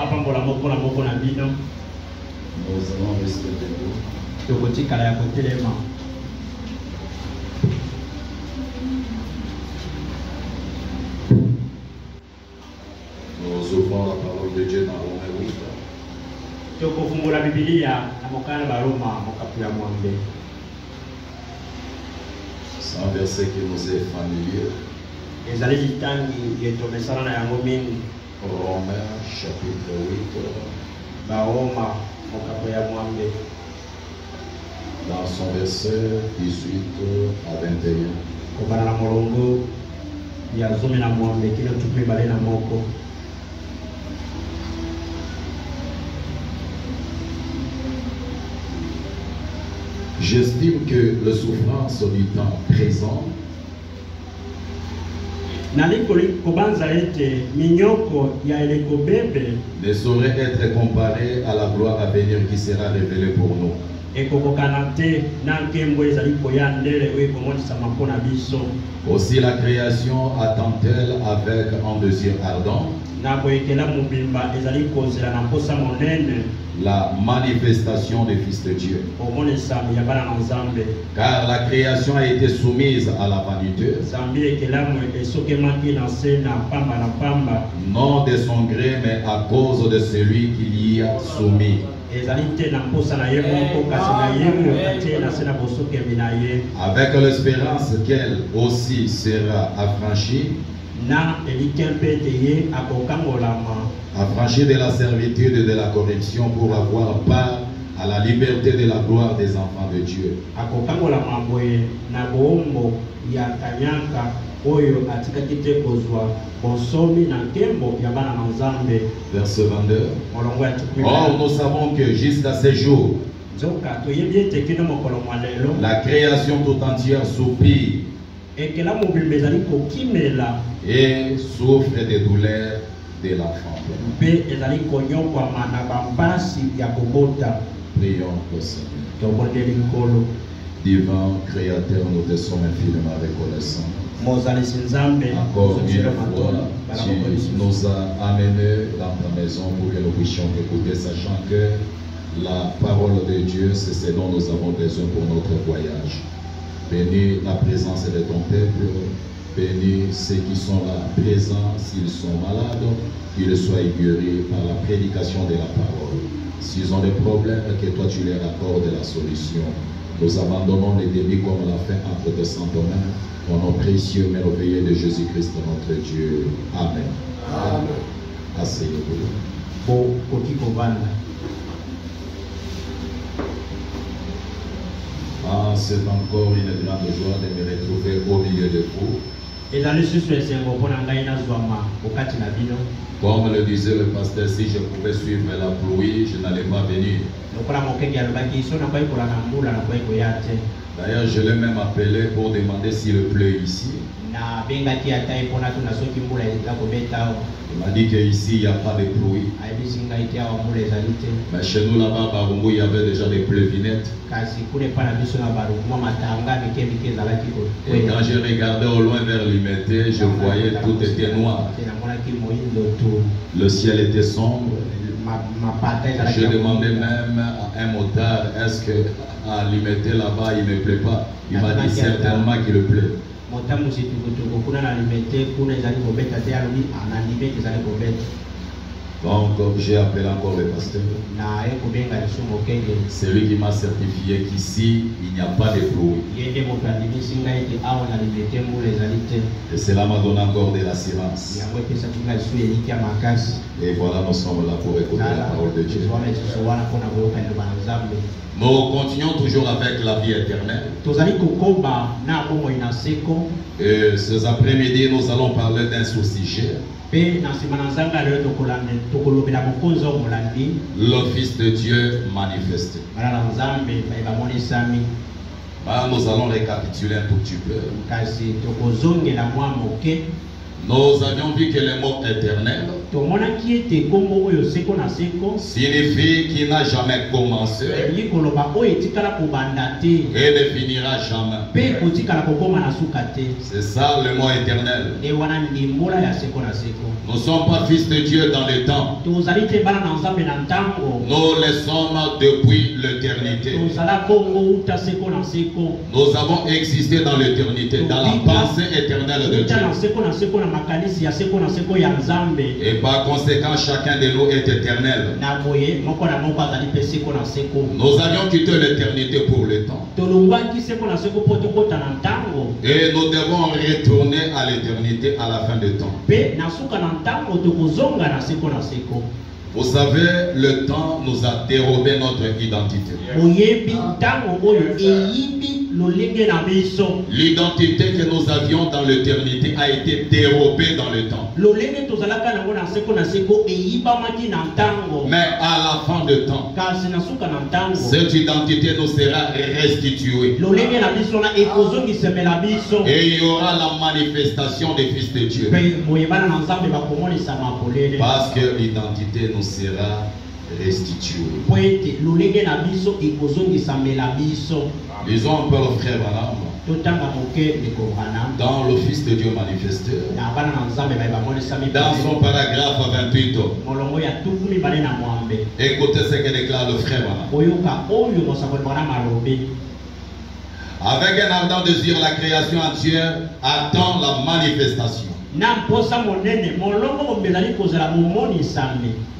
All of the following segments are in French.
apambola moko na moko na bino. Nous allons rester debout. Tokotikala ya kotelema. Nous ouvrons la parole de Dieu dans Romains 8. Tokofungula Biblia na mokana ba Roma mokapu ya mwambe. C'est un verset qui nous est familier. Ezali litangi yetomesana na yango mingi. Romains chapitre 8. Ba Roma mokapu ya mwambe. Dans son verset 18 à 21. Kobana na molongo ya zomi na mwambe kino tupe bale na moko. J'estime que la souffrance du temps présent ne saurait être comparée à la gloire à venir qui sera révélée pour nous. Aussi la création attend-elle avec un désir ardent la manifestation des fils de Dieu. Car la création a été soumise à la vanité, non de son gré, mais à cause de celui qui l'y a soumis, avec l'espérance qu'elle aussi sera affranchie, affranchie de la servitude et de la corruption pour avoir part à la liberté de la gloire des enfants de Dieu. Verset 22. Or nous savons que jusqu'à ce jour, la création tout entière soupire et souffre des douleurs de l'enfant. Prions au Seigneur. Divin Créateur, nous te sommes infiniment reconnaissants. Encore une fois, tu nous as amenés dans ta maison pour que nous puissions écouter, sachant que la parole de Dieu, c'est ce dont nous avons besoin pour notre voyage. Bénis la présence de ton peuple. Bénis ceux qui sont là présents, s'ils sont malades, qu'ils soient guéris par la prédication de la parole. S'ils ont des problèmes, que toi tu leur accordes la solution. Nous abandonnons l'ennemi comme on l'a fait entre tes saintes mains, au nom précieux, merveilleux de Jésus-Christ, notre Dieu. Amen. Amen. Asseyez-vous. Ah, c'est encore une grande joie de me retrouver au milieu de vous. Comme le disait le pasteur, si je pouvais suivre la pluie, je n'allais pas venir. D'ailleurs, je l'ai même appelé pour demander s'il pleut ici. Il m'a dit qu'ici, il n'y a pas de pluie. Mais chez nous, là-bas, à Barumbu, il y avait déjà des pleuvinettes. Et quand j'ai regardé au loin vers l'Imité, je voyais tout était noir. Le ciel était sombre. Je demandais même à un motard, est-ce qu'à l'Imité là-bas, il ne pleut pas? Il m'a dit certainement qu'il pleut. Donc j'ai appelé encore le pasteur. C'est lui qui m'a certifié qu'ici il n'y a pas de pluie. Et cela m'a donné encore de l'assurance. Et voilà, nous sommes là pour écouter la parole de Dieu. Nous continuons toujours avec la vie éternelle. Et ces après-midi, nous allons parler d'un sous-sujet. Le Fils de Dieu manifesté. Nous allons récapituler un tout petit peu. Nous avions vu que le mot éternel signifie qu'il n'a jamais commencé et ne finira jamais. C'est ça le mot éternel. Nous ne sommes pas fils de Dieu dans le temps. Nous le sommes depuis l'éternité. Nous avons existé dans l'éternité, dans la pensée éternelle de Dieu. Et par conséquent, chacun de nous est éternel. Nous avions quitté l'éternité pour le temps. Et nous devons retourner à l'éternité à la fin du temps. Vous savez, le temps nous a dérobé notre identité. L'identité que nous avions dans l'éternité a été dérobée dans le temps. Mais à la fin du temps, cette identité nous sera restituée. Et il y aura la manifestation des fils de Dieu. Parce que l'identité nous sera restituée. Lisons un peu le frère Branham dans le Fils de Dieu manifesté, dans son paragraphe 28. Écoutez ce que déclare le frère Branham. Avec un ardent désir, la création entière attend la manifestation.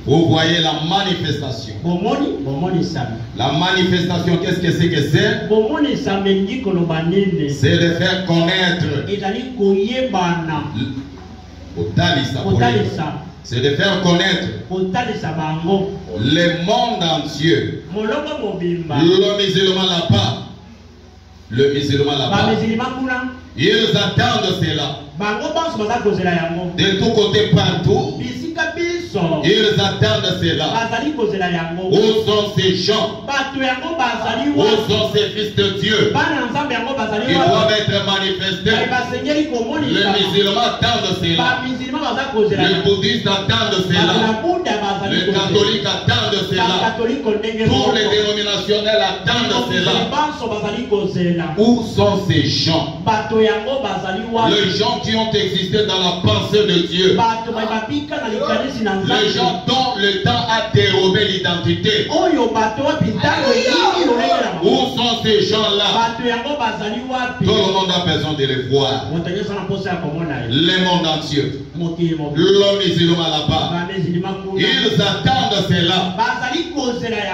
Vous voyez la manifestation. La manifestation, qu'est-ce que c'est que c'est? C'est de faire connaître. C'est de faire connaître le monde entier. Le musulman là-bas. Le musulman là-bas. Ils attendent cela. De tous côtés, partout. Ils attendent cela. Où sont ces gens? Où sont ces fils de Dieu? Ils doivent être manifestés. Les musulmans attendent cela. Les bouddhistes attendent cela. Les catholiques attendent cela. Tous les dénominationnels attendent cela. Où sont ces gens? Les gens qui ont existé dans la pensée de Dieu. Les gens dont le temps a dérobé l'identité. Où sont ces gens-là? Tout le monde a besoin de les voir. Le monde entier. Le musulman là-bas. Ils attendent cela.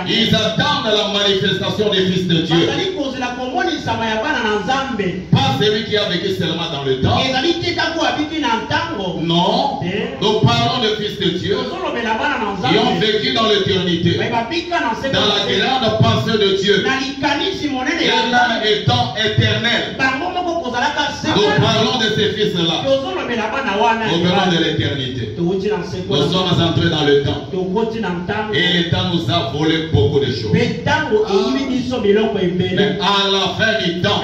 Ils attendent la manifestation des fils de Dieu. Pas celui qui a vécu seulement dans le temps. Non. Nous parlons de fils de Dieu qui ont vécu dans l'éternité, dans la grande pensée de Dieu, et l'âme étant éternelle. Nous parlons de ces fils-là. Nous parlons de l'éternité. Nous sommes entrés dans le temps. Et le temps nous a volé beaucoup de choses. Mais à la fin du temps,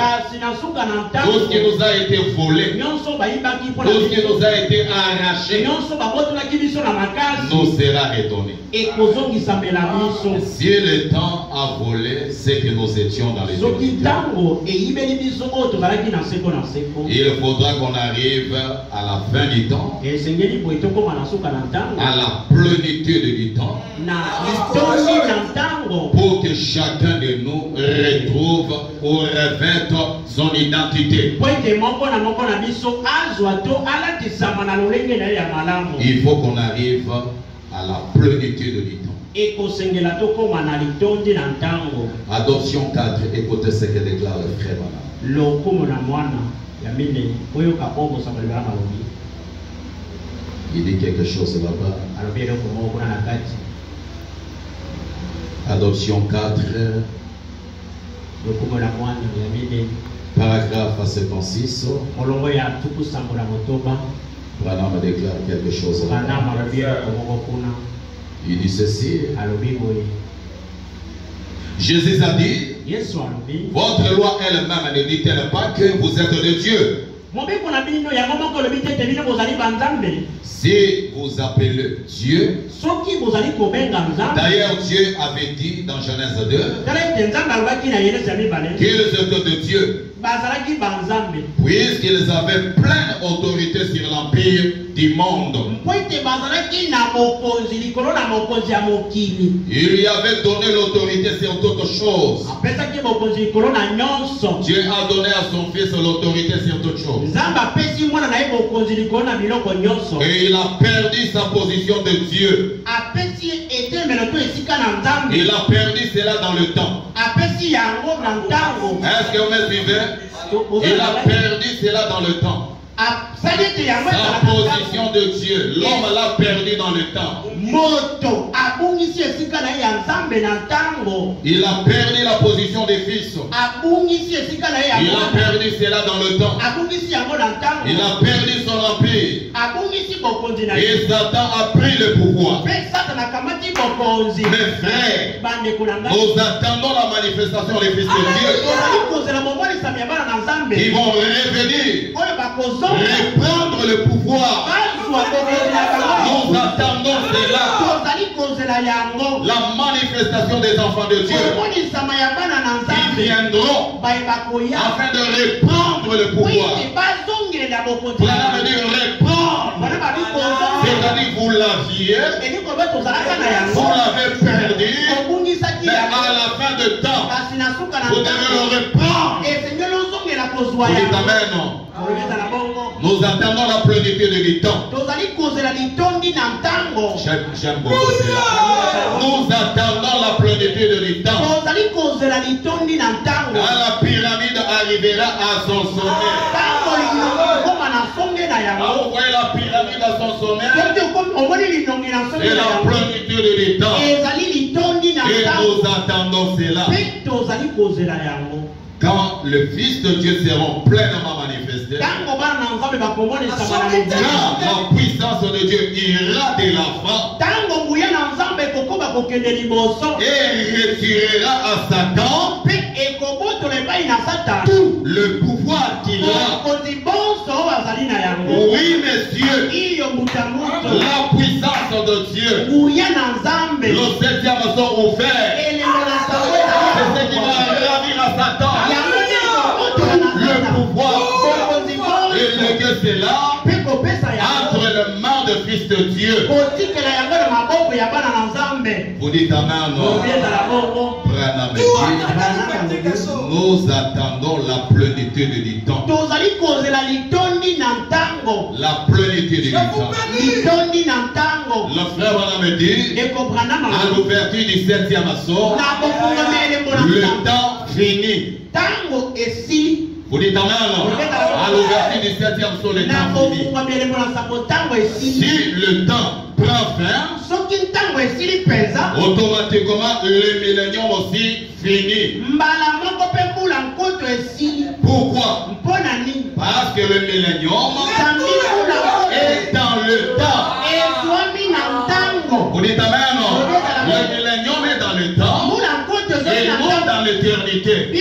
tout ce qui nous a été volé, tout ce qui nous a été arraché, nous sera redonné. Si le temps a volé, c'est que nous étions dans l'éternité. Il faudra qu'on arrive à la fin du temps, à la plénitude du temps, pour que chacun de nous retrouve ou revête son identité. Il faut qu'on arrive à la plénitude du temps. Adoption 4, écoutez ce que déclare le frère Branham. Il dit quelque chose là-bas. Adoption 4, paragraphe 76. Branham déclare quelque chose là-bas. Il dit ceci. Jésus a dit, votre loi elle-même ne dit-elle pas que vous êtes de Dieu? Si vous appelez Dieu, d'ailleurs Dieu avait dit dans Genèse 2 qu'ils étaient de Dieu, puisqu'ils avaient pleine autorité sur l'empire du monde. Il lui avait donné l'autorité sur toutes choses. Dieu a donné à son fils l'autorité sur toutes choses. Et il a perdu sa position de Dieu. Il a perdu cela dans le temps. Est-ce que vous me suivez? Il a perdu cela dans le temps. Sa position de Dieu, l'homme l'a perdu dans le temps. Il a perdu la position des fils. Il a perdu cela dans le temps. Il a perdu son empire. Et Satan a pris le pouvoir. Mes frères, nous attendons la manifestation des fils de Dieu qui vont revenir, reprendre le pouvoir. Nous attendons cela. La manifestation des enfants de Dieu qui viendront afin de reprendre le pouvoir. Cela veut dire reprendre. C'est-à-dire vous l'aviez, vous l'avez perdu, mais à la fin de temps, vous devez le reprendre. Vous dites amen. Nous attendons la plénitude du temps. J'aime beaucoup cela. Nous attendons la plénitude du temps. Quand la pyramide arrivera à son sommet. Vous voyez la pyramide à son sommet. C'est la plénitude du temps. Et nous attendons cela. Quand le Fils de Dieu sera pleinement manifesté, quand la puissance de Dieu ira de l'avant et retirera à Satan tout le pouvoir qu'il a. Oui, messieurs, la puissance de Dieu, le 7e sort ouvert. C'est ce qui va ravir à Satan le pouvoir et léguer cela entre les mains de Fils de Dieu. Vous dites amen, non? Nous attendons la plénitude du temps. La plénitude du temps. Le frère Branham dit à l'ouverture du 7e sort, le temps fini. Vous dites amen, non? À l'ouverture du 7e sort, le temps fini. Si le temps prend fin, automatiquement le millénium aussi fini. Pourquoi? Parce que le millénium est dans le temps. Vous dites amen, non? Le millénium est dans le temps et non dans l'éternité.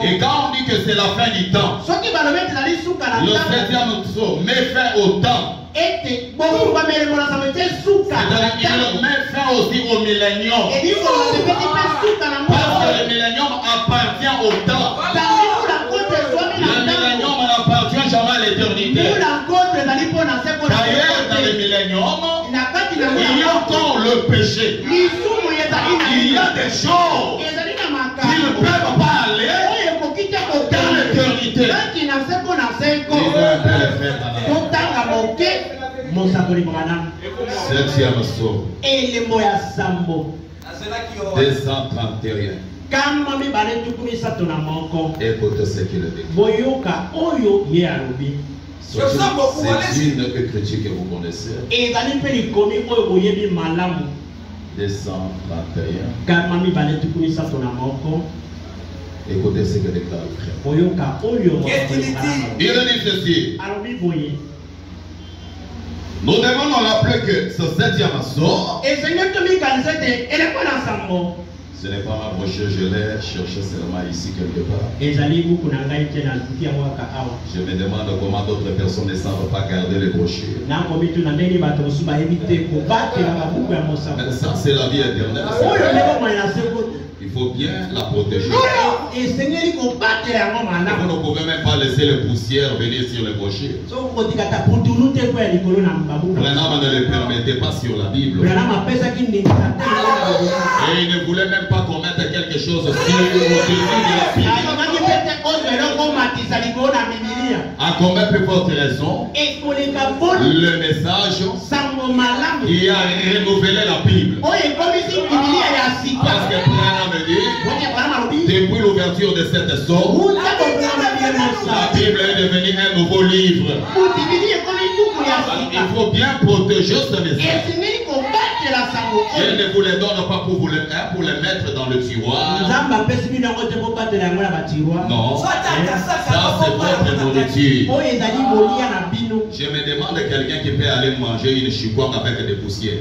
Et quand on dit que c'est la fin du temps, le 7e sort met fin au temps. C'est-à-dire qu'il met fin aussi au millénium. Parce que le millénium appartient au temps. Le millénium n'appartient jamais à l'éternité. D'ailleurs, dans le millénium, il y a encore le péché. Il y a des choses qui ne peuvent pas aller dans l'éternité. Septième sort. 231. Écoutez ce qu'il dit. C'est une écriture que vous connaissez. 231. Écoutez ce que déclare le frère. Il dit ceci. Nous devons nous rappeler que ce 7e sort, Ce n'est pas ma brochure, je l'ai cherché seulement ici quelque part. Je me demande comment d'autres personnes ne savent pas garder les brochures. Mais ça, c'est la vie éternelle. Il faut bien la protéger. Vous ne pouvez même pas laisser les poussières venir sur les brochures. Vraiment, ne le permettez pas sur la Bible. Et il ne voulait même pas commettre quelque chose sur au-dessus de la Bible. À combien plus forte raison, le message qui a renouvelé la Bible. Parce que Branham dit, depuis l'ouverture de cette source, la Bible est devenue un nouveau livre. Il faut bien protéger ce message. Je ne vous les donne pas pour les mettre dans le tiroir. Non, ça c'est votre nourriture. Je me demande quelqu'un qui peut aller manger une chikwang avec des poussières.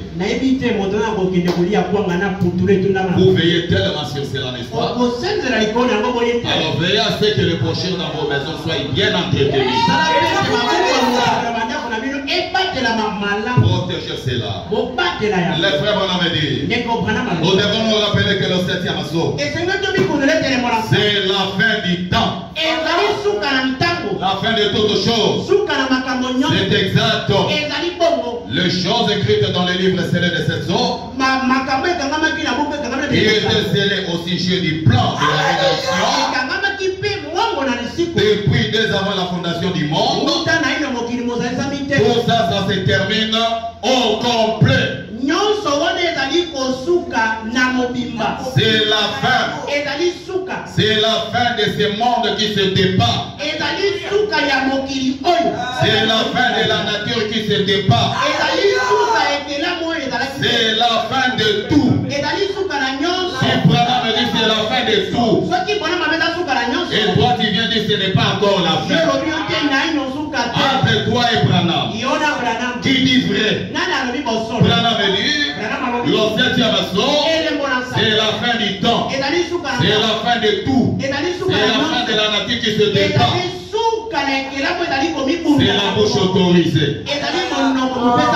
Vous veillez tellement sur cela, n'est-ce pas? Alors veillez à ce que les brochures dans vos maisons soient bien entretenues. Protégez cela. Les frères vont me dire, nous devons nous rappeler que le 7e jour, c'est la fin du temps. La fin de toutes choses. C'est exact. Les choses écrites dans les livres scellés de cette sorte, qui étaient scellés au sujet du plan de la rédemption depuis dès avant la fondation du monde. Tout ça, ça se termine au complet. C'est la fin. C'est la fin de ce monde qui se débat. C'est la fin de la nature qui se débat. C'est la fin de tout. Si Branham me dit c'est la fin de tout, et toi tu viens dire ce n'est pas encore la fin. Entre toi et Branham, qui dit vrai? Branham me dit le 7e jour, c'est la fin du temps. C'est la fin de tout. C'est la fin de la nature qui se débat. C'est la bouche autorisée.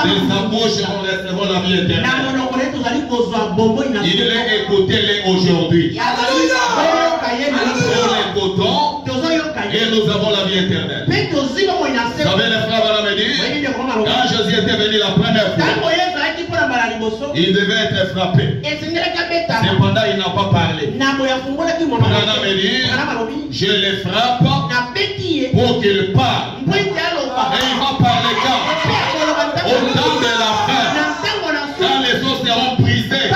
De sa bouche, nous recevons la vie éternelle. Il est écouté aujourd'hui. Nous l'écoutons et nous avons la vie éternelle. Vous savez, les frères vont me dire, quand Jésus était venu la première fois, il devait être frappé. Cependant, il n'a pas parlé. Branham me dit, je le frappe pour qu'il parle. Et il va parler quand? Au temps de la fin. Quand les os seront brisés.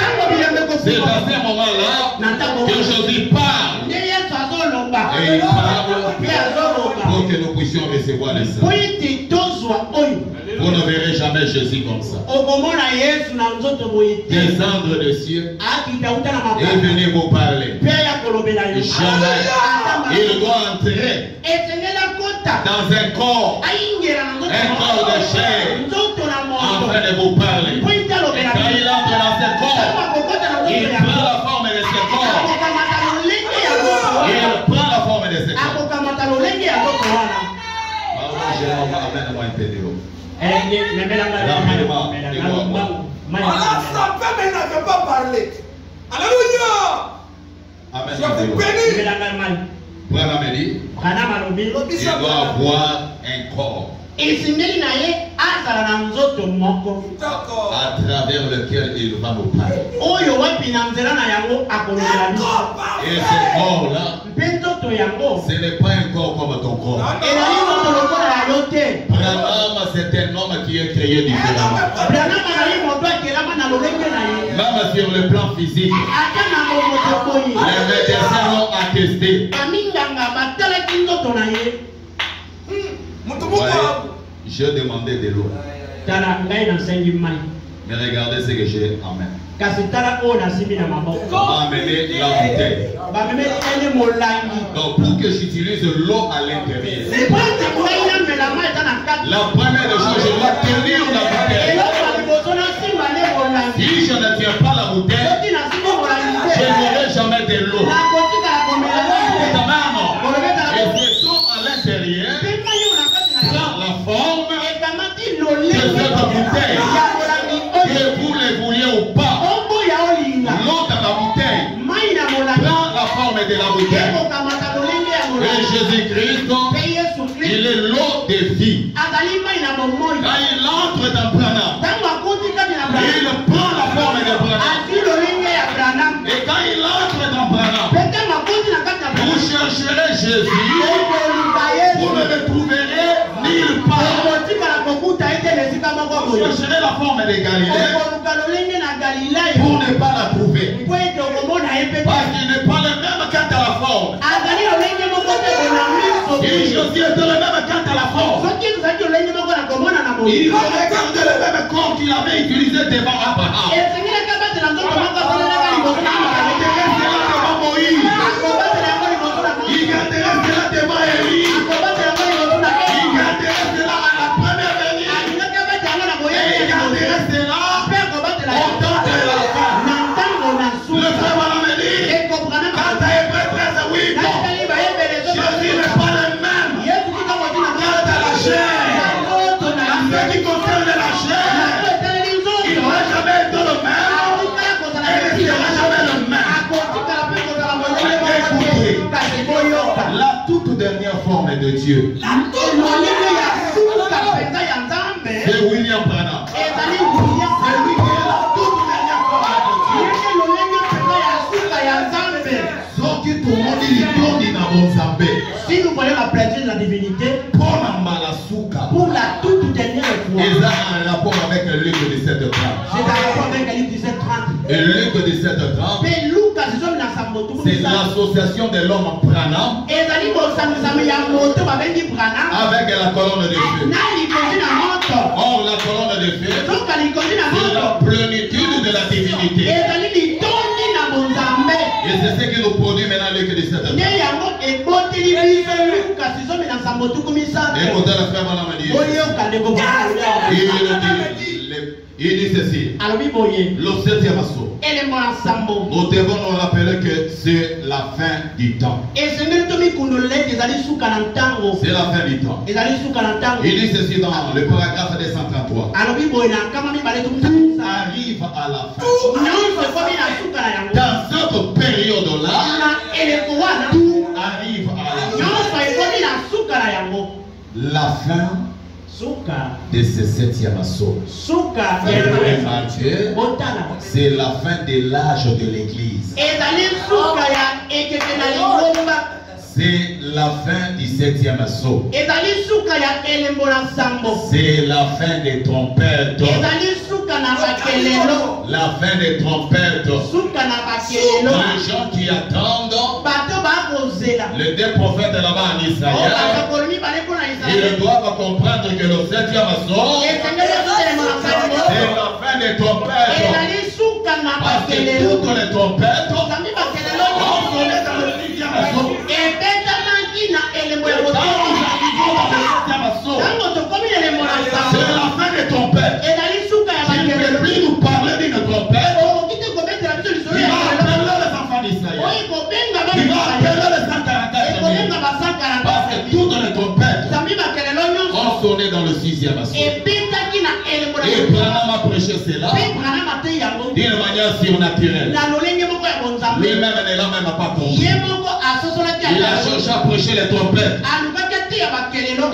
C'est à ce moment-là que Jésus parle. Et il parle pour que nous puissions recevoir les saints. Vous ne verrez jamais Jésus comme ça. Descendre des cieux et venir vous parler. Jamais. Il doit entrer dans un corps de chair, en train de vous parler. Et quand il entre dans ce corps, il prend la forme de ce corps. Il prend la forme de ce corps. Amène-moi un peu de l'eau. On l'a frappé, mais il n'avait pas parlé. Alléluia. Je vous bénis. Branham dit, il doit avoir un corps à travers lequel il va nous parler. Et ce corps-là, ce n'est pas un corps comme ton corps. Branham, c'est un homme qui est créé différemment. Même sur le plan physique, les médecins l'ont attesté. Je demandais de l'eau. Mais regardez ce que j'ai en main. On va amener la bouteille. Donc pour que j'utilise l'eau à l'intérieur, la première des choses, je dois tenir la bouteille. Si je ne tiens pas la bouteille, je n'aurai Jésus-Christ, il est l'eau de vie. Quand il entre dans Branham, il prend la forme de Branham. Et quand il entre dans Branham, vous chercherez Jésus, vous ne le trouverez nulle part. Vous chercherez la forme de Galilée pour ne pas la trouver. Parce qu'il n'est pas le même quant à la forme. Et Jésus est le même quant à la forme. Il regardait le même corps qu'il avait utilisé devant Abraham. Il était resté là devant Moïse. Il était resté là devant Élie. Il était resté là à la première venue. Et il était resté là au temps de la fin. Le frère va me dire, quand tu as Hébreu 13, oui, bon, Jésus n'est pas le même quant à la chair. En ce qui concerne la chair, il ne va jamais être le même et il ne sera jamais le même. Écoutez, la toute dernière forme de Dieu, c'est William Branham. C'est lui qui est la toute dernière forme de Dieu. Soki tout le monde dit tourne dans mon zambé. Si nous voyons la plénitude de la divinité, pour la toute dernière fois, et ça a un rapport avec le Luc 17:30. c'est un rapport avec le Luc 17:30. Et Luc 17:30, c'est l'association de l'homme Branham avec la colonne de feu. Or, la colonne de feu, c'est la plénitude de la divinité. Et c'est ce qui nous produit maintenant Luc 17:30. Écoutez le frère Branham dit. Il dit ceci. Le 7e assaut. Nous devons nous rappeler que c'est la fin du temps. C'est la fin du temps. Il dit ceci dans le paragraphe 233. Arrive à la fin. Dans cette période-là, tout arrive à la fin. La fin de ce 7e assaut. C'est la fin de l'âge de l'Église. C'est la fin du 7e assaut. C'est la fin des trompettes. La fin des trompettes. Les gens qui attendent les deux prophètes là-bas en Israël, ils doivent comprendre que le 7e assaut, c'est la fin des trompettes. Parce que toutes les trompettes ont sonné dans le 6e assaut. C'est la fin des trompettes. Il ne peut plus nous parler d'une trompette. Il va appeler les enfants d'Israël. Il va appeler les 144 000. Parce que toutes les trompettes ont sonné dans le 6e assaut. Et Branham a prêché cela d'une manière surnaturelle. Lui-même ne l'a même pas compris. Il a cherché à prêcher les trompettes.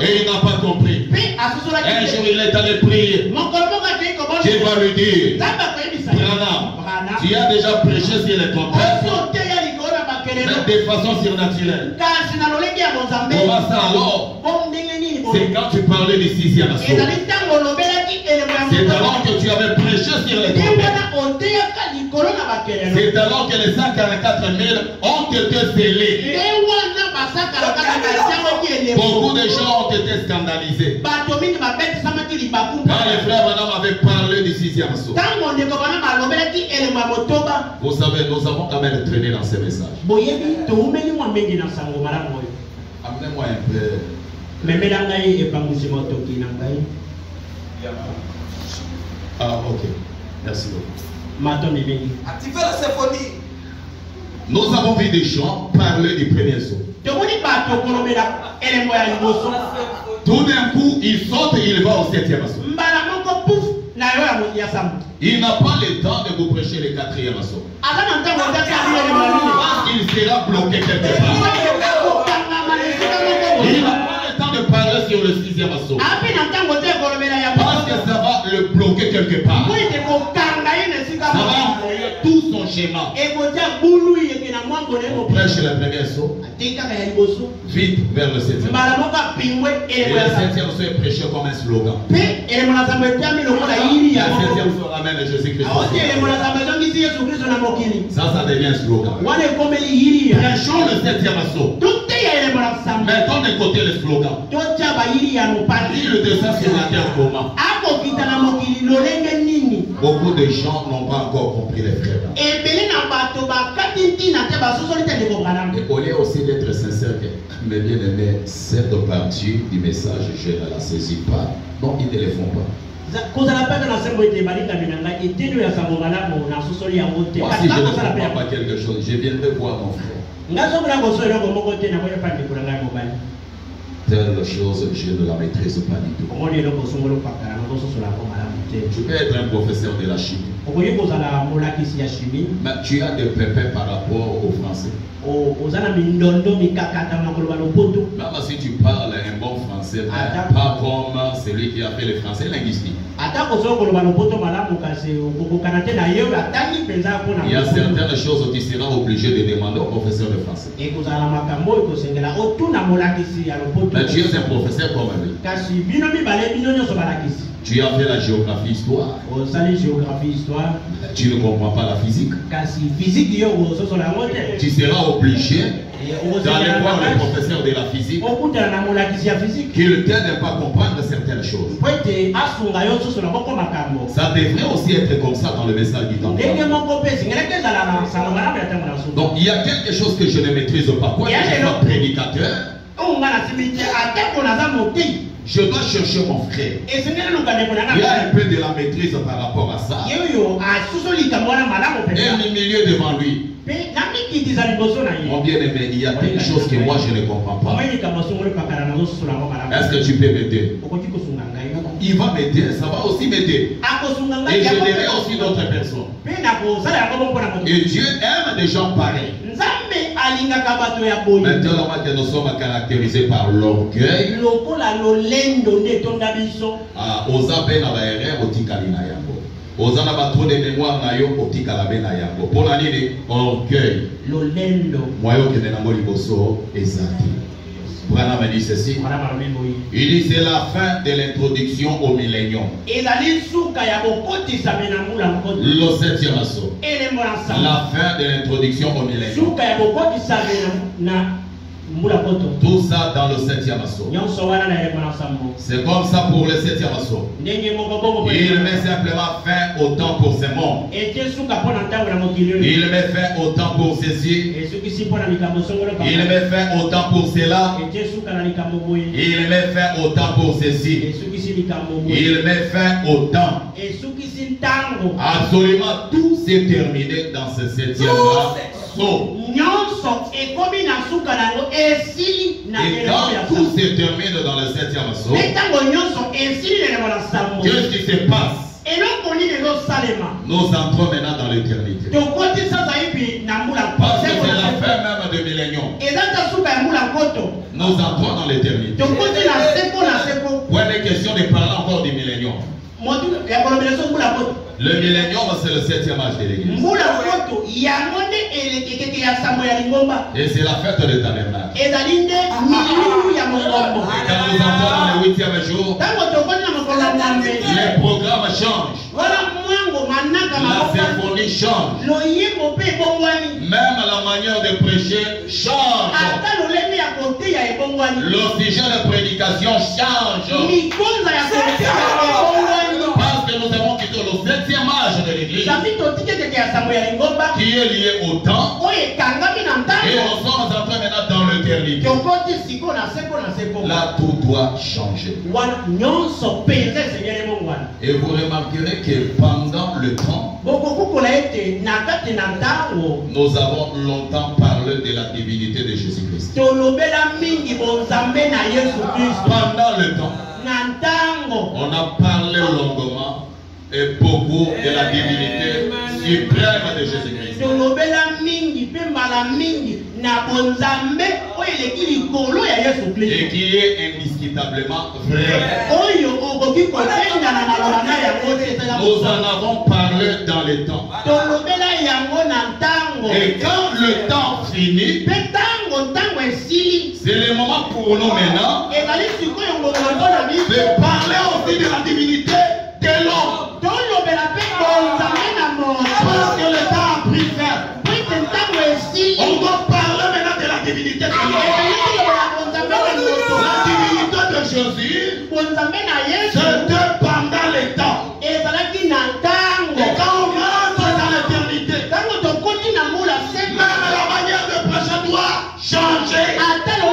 Et il n'a pas compris. Un jour il est allé prier. Je dois lui dire, Branham, tu as déjà prêché sur les trompettes, mais de façon surnaturelle. Comment ça alors? C'est quand tu parlais du 6e assaut. C'est alors que tu avais prêché sur les trompettes. C'est alors que les 144 000 ont été scellés. Beaucoup de gens ont été scandalisés. Quand les frères Branham avaient parlé du 6e assaut. Vous savez, nous avons quand même traîné dans ces messages. Amenez-moi un peu. Ah, ok. Merci beaucoup. Activez la symphonie. Nous avons vu des gens parler du premier saut. Tout d'un coup, il saute et il va au 7e assaut. Il n'a pas le temps de vous prêcher le 4e assaut. Il sera bloqué quelque part. le 6e assaut. Parce que ça va le bloquer quelque part. Ça va envoyer tout son schéma. On prêche le premier assaut. Vite vers le 7e. Et le 7e assaut est prêché comme un slogan. Le 7e assaut ramène Jésus-Christ. Ça devient un slogan. Prêchons le 7e assaut. Mettons de côté le slogan. Dis le dessin sur la terre comment. Beaucoup de gens n'ont pas encore compris les frères. Et au lieu aussi d'être sincère, mes bien-aimés, cette partie du message, je ne la saisis pas. Non, ils ne le font pas. Moi, si je ne comprends pas quelque chose, je viendrai voir mon frère. Telle chose, je ne la maîtrise pas du tout. Tu peux être un professeur de la chimie. Mais tu as des pépins par rapport au français. Même si tu parles un bon français, mais pas comme celui qui a fait le français linguistique. Il y a certaines choses que tu seras obligé de demander au professeur de français. Mais tu es un professeur comme lui. Tu as fait la géographie histoire. Tu ne comprends pas la physique. Tu seras obligé d'aller voir le professeur de la physique qu'il t'aide à pas comprendre certaines choses. Ça devrait aussi être comme ça dans le message du temps. Donc il y a quelque chose que je ne maîtrise pas. Quoi que je sois prédicateur, je dois chercher mon frère. Il y a un peu de la maîtrise par rapport à ça. Et m'humilier devant lui. Mon bien-aimé, il y a des choses que moi je ne comprends pas. Est-ce que tu peux m'aider? Il va m'aider, ça va aussi m'aider. Et j'aiderai aussi d'autres personnes. Et Dieu aime des gens pareils. Maintenant que nous sommes caractérisés par l'orgueil, Ozana ba trop de mémoire na yo otika la bena yango. Pona nini orgueil. Lolendo. Moyo ke na ngoli boso ezaki. Branham dit ceci. Il dit c'est la fin de l'introduction au millénium. Le 7e assaut. La fin de l'introduction au millénium. Tout ça dans le 7e assaut. C'est comme ça pour le 7e assaut. Il met simplement fin au temps pour ces mondes. Il met fin au temps pour ceci. Il met fin au temps pour cela. Il met fin au temps pour ceci. Il met fin au temps. Absolument tout s'est terminé dans ce 7e assaut. Et quand tout se termine dans le 7e assaut, qu'est-ce qui se passe? Nous entrons maintenant dans l'éternité. Parce que c'est la fin même de millénium. Nous entrons dans l'éternité. Pour une question de parler encore du millénium. Le millénium, c'est le 7e âge de l'église. Et c'est la fête de tabernacle. Et quand nous entrons dans le 8e jour, les programmes changent. La symphonie change. Même la manière de prêcher change. Le sujet de prédication change. Parce que nous avons quitté le 7e âge de l'église, qui est lié au temps, et nous sommes entrés maintenant dans l'éternité. Là, tout doit changer. Et vous remarquerez que pendant le temps, nous avons longtemps parlé de la divinité de Jésus-Christ. Pendant le temps, on a parlé longuement et beaucoup de la divinité suprême de Jésus-Christ. et qui est indiscutablement vrai. Nous en avons parlé dans le temps. Et quand le temps finit, c'est le moment pour nous maintenant de parler aussi de la divinité de l'homme. Parce que le temps a pris fin. On doit parler maintenant de la divinité de l'homme. La divinité de Jésus, c'était pendant le temps. Et quand on rentre dans l'éternité, même la manière de prêcher doit changer. Maintenant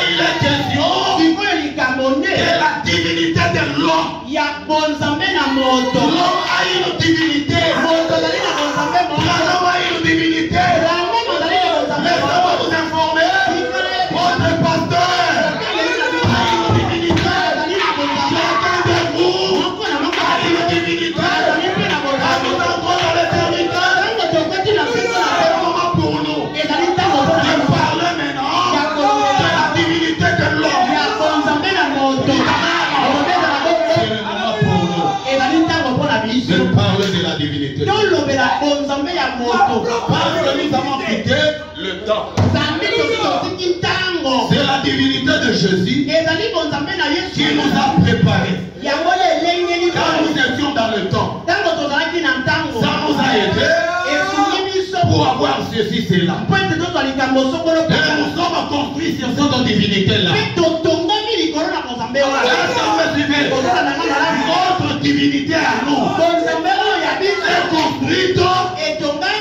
il est question de la divinité de l'homme. L'homme a une divinité. L'homme a une divinité. Laissez-moi vous informer. Votre pasteur a une divinité. Chacun de vous a une divinité. À nous entrer dans l'éternité. C'est un moment pour nous de parler maintenant de la divinité de l'homme. Je parle de la divinité. Parce que nous avons quitté le temps. C'est la divinité de Jésus qui nous a préparés. Quand nous étions dans le temps, ça nous a aidé pour avoir ceci, cela. Et nous sommes construits sur cette divinité-là. Notre divinité à nous est construite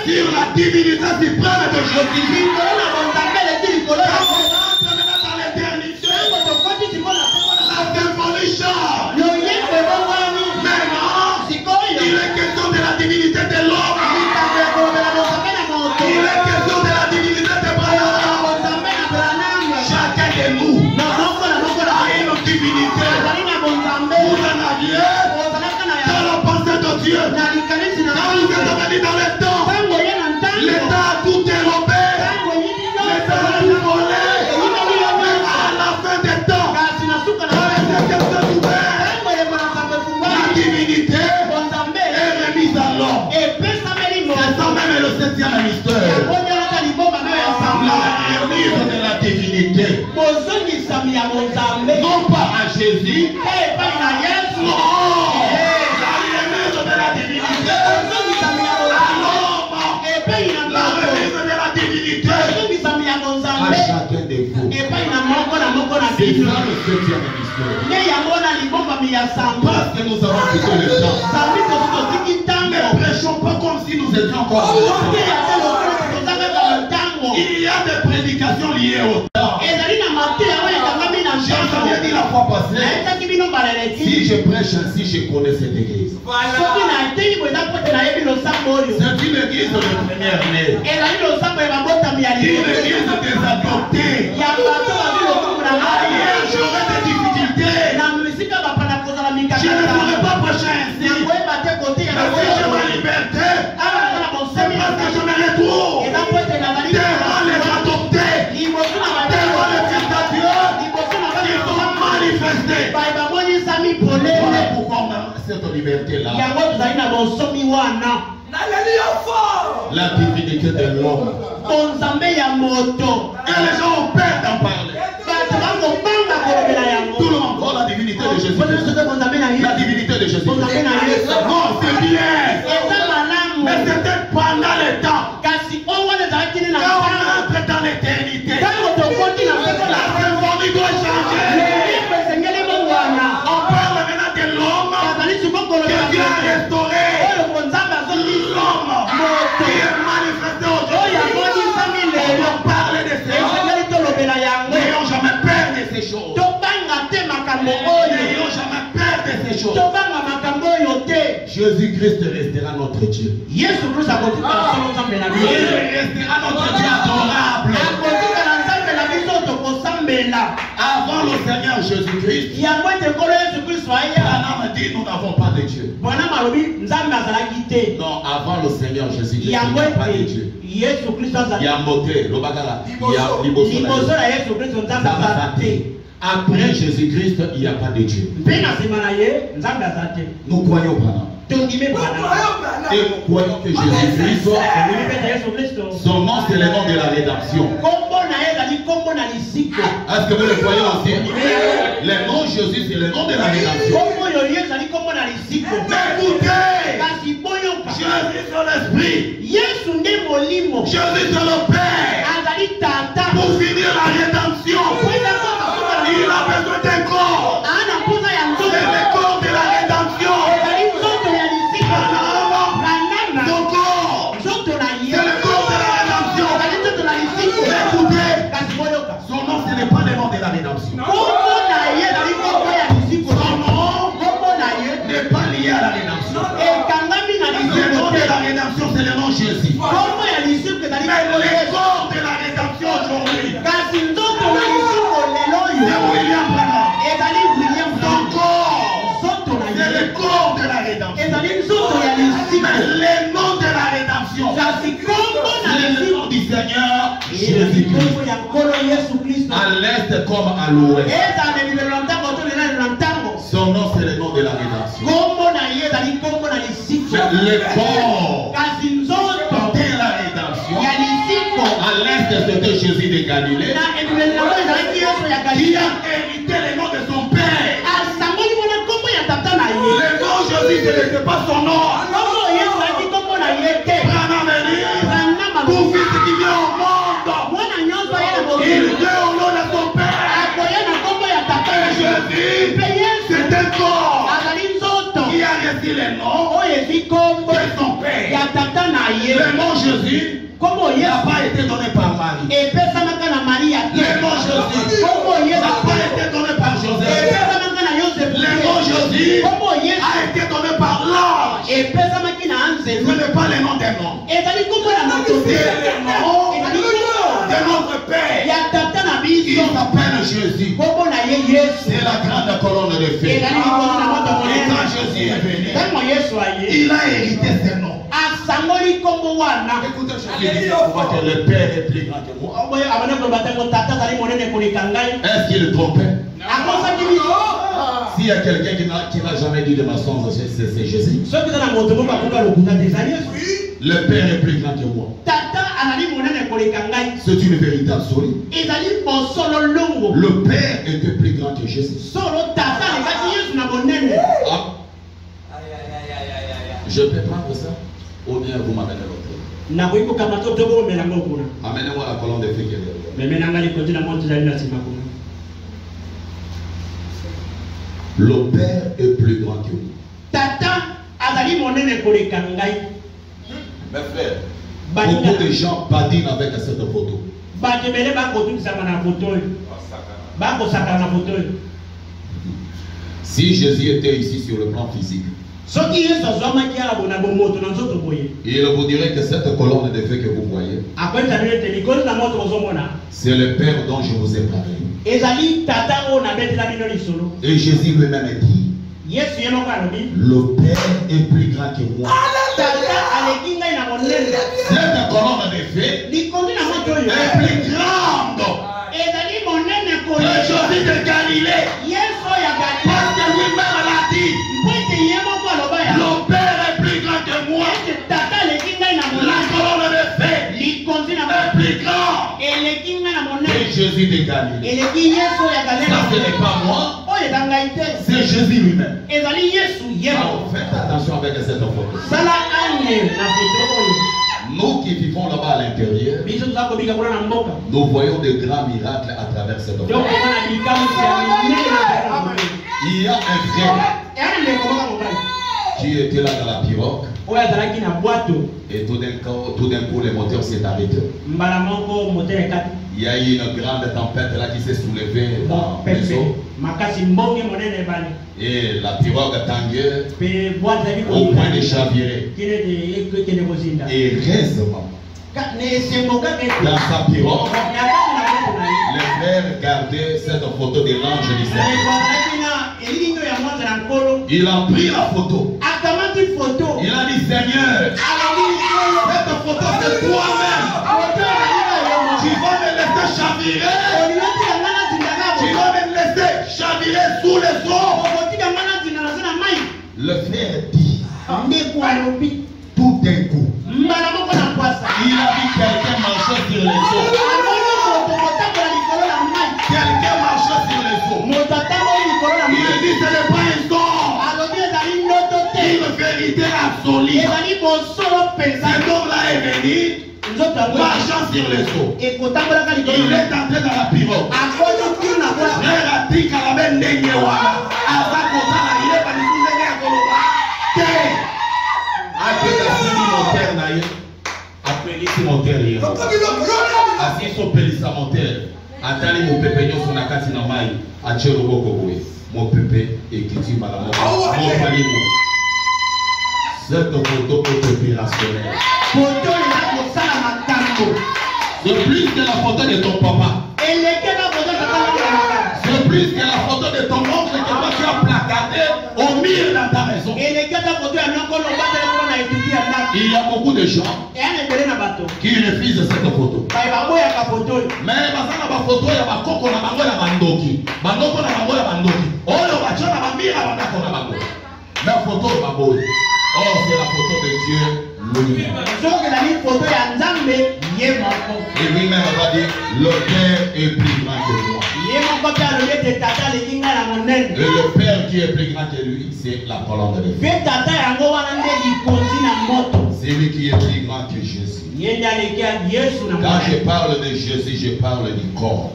sur la divinité suprême de Jésus. Quand on rentre maintenant dans l'éternité, la symphonie chante. Maintenant, il est question de la divinité de l'homme. Il est question de la divinité de Branham. Chacun de nous a une divinité. Vous en aviez dans la pensée de Dieu. Quand vous êtes venu dans le temps, l'État a tout dérobé, l'État a tout volé. Mais à la fin des temps, la divinité est remise à l'homme. C'est ça même le 7e mystère. La remise de la divinité. Non pas à Jésus. Non. La remise de la divinité. La remise de la divinité. À chacun de vous. C'est ça le 7e mystère. Parce que nous avons quitté le temps. Ne prêchons pas comme si nous étions encore dans le temps. Il y a des prédications liées au temps. J'ai dit la fois passée, si je prêche ainsi, je connais cette église. C'est une église de première-née. Une église des adoptés. Ailleurs, j'aurais des difficultés. Je ne pourrais pas prêcher ainsi. Mais si j'ai ma liberté, c'est parce que je me retrouve devant les adoptés, devant les fils de Dieu qui sont manifestés. Voilà pourquoi on a cette liberté-là. La divinité de l'homme. Et les gens ont peur d'en parler. Tout le monde voit la divinité de Jésus. La divinité de Jésus. Non, c'est bien. Mais c'était pendant le temps. Quand on entre dans l'éternité, la symphonie doit changer. On parle maintenant de l'homme que Dieu a restauré. L'homme qui est manifesté aujourd'hui. On parle de ces choses. N'ayons jamais peur de ces choses. N'ayons jamais peur de ces choses. Jésus-Christ restera notre Dieu. Il restera notre Dieu adorable. Avant le Seigneur Jésus-Christ, Branham dit nous n'avons pas de Dieu. Non, avant le Seigneur Jésus-Christ, il n'y a pas de Dieu. Il y a moté, le bagala, il y a liboso. Après Jésus-Christ, il n'y a pas de Dieu. Nous croyons pas. Et nous croyons que Jésus-Christ, son nom c'est le nom de la rédemption. Est-ce que vous le croyez aussi? Le nom de Jésus c'est le nom de la rédemption. Écoutez, Jésus c'est l'Esprit. Jésus c'est le Père. Pour finir la rédemption, il a besoin d'un corps. C'est le corps de la rédemption. Son nom, ce n'est pas le nom de la rédemption. Son nom n'est pas lié à la rédemption. Le nom de la rédemption, c'est le nom de Jésus. Mais le corps de la rédemption aujourd'hui, c'est William Branham. Son corps, c'est le corps de la rédemption. Mais le nom de la rédemption, c'est le nom du Seigneur Jésus-Christ. À l'est comme à l'ouest. Son nom c'est le nom de la rédemption. C'est le corps de la rédemption. À l'est c'était Jésus de Galilée qui a hérité le nom de son père. Le nom Jésus ce n'était pas son nom. Tout fils qui vient au monde, il vient au nom de son père. Jésus, c'est un corps qui a reçu le nom de son père. Le nom Jésus n'a pas été donné par Marie. Le nom Jésus n'a pas été donné par Joseph. Le nom Jésus a été donné par l'ange. Ce n'est pas le nom d'un homme. C'est le nom de notre Père. Il s'appelle Jésus. C'est la grande colonne de feu. Et quand Jésus est venu, il a hérité ce nom. Écoutez, Jésus, que le Père est plus grand que moi. Est-ce qu'il est trompé? S'il y a quelqu'un qui n'a jamais dit de mensonge, c'est Jésus. Le Père est plus grand que moi. C'est une vérité absolue. Le Père était plus grand que Jésus. Je peux prendre ça ou bien vous m'amenez l'autre? Amenez-moi la colonne de feu qui est derrière. Le Père est plus grand que vous. Mes frères, beaucoup de gens badinent avec cette photo. Si Jésus était ici sur le plan physique, il vous dirait que cette colonne de feu que vous voyez, c'est le Père dont je vous ai parlé. Et Jésus lui-même dit, le Père est plus grand que moi. Cette colonne de feu est plus grande que Jésus de Galilée. Parce que lui-même l'a dit. Le Père est plus grand que moi. La colonne de feu est plus grande que Jésus de Galilée. Ça ce n'est pas moi. C'est Jésus lui-même. Alors faites attention avec cette photo. Nous qui vivons là-bas à l'intérieur, nous voyons de grands miracles à travers cette photo. Il y a un frère qui était là dans la pirogue. Et tout d'un coup, le moteur s'est arrêté. Il y a eu une grande tempête là qui s'est soulevée dans le vaisseau. Et la pirogue tanguait au point de chavirer. Et heureusement, dans sa pirogue, le frère gardait cette photo de l'ange du Seigneur. Il a pris la photo. Il a dit Seigneur, cette photo c'est toi-même. Tu vas me laisser chavirer. Tu vas me laisser chavirer sous les eaux. Le frère dit tout d'un coup. Il a vu quelqu'un marcher sur les eaux. Quelqu'un marchait sur les eaux. Il dit ce n'est pas un son. Une vérité absolue. Cet homme-là est venu marchant sur les eaux. Il est entré dans la pirogue. Frère a dit qu'à la même Nengewa. Il est pas du tout Assis sur Pélissa Monterre, Atali mon pépé sur la case na mai, a Cherobo Koboé, mon pépé et Kiti Malamo, mon famille. Cette photo est opérationnelle. C'est plus que la photo de ton papa. C'est plus que la photo de ton oncle que toi tu as placardé au mur dans ta maison. Il y a beaucoup de gens qui refusent cette photo. Mais la photo, il y a ma coco na bango na bandoki. Bandoko na bango na bandoki. Oh, le bacho na bambira bandako na bango. Mais la photo est pas bonne. Oh, c'est la photo de Dieu lui-même. Et lui-même va dire, le Père est plus grand que moi. Et le Père qui est plus grand que lui, c'est la colonne de Dieu. C'est lui qui est plus grand que Jésus. Quand je parle de Jésus, je parle du corps.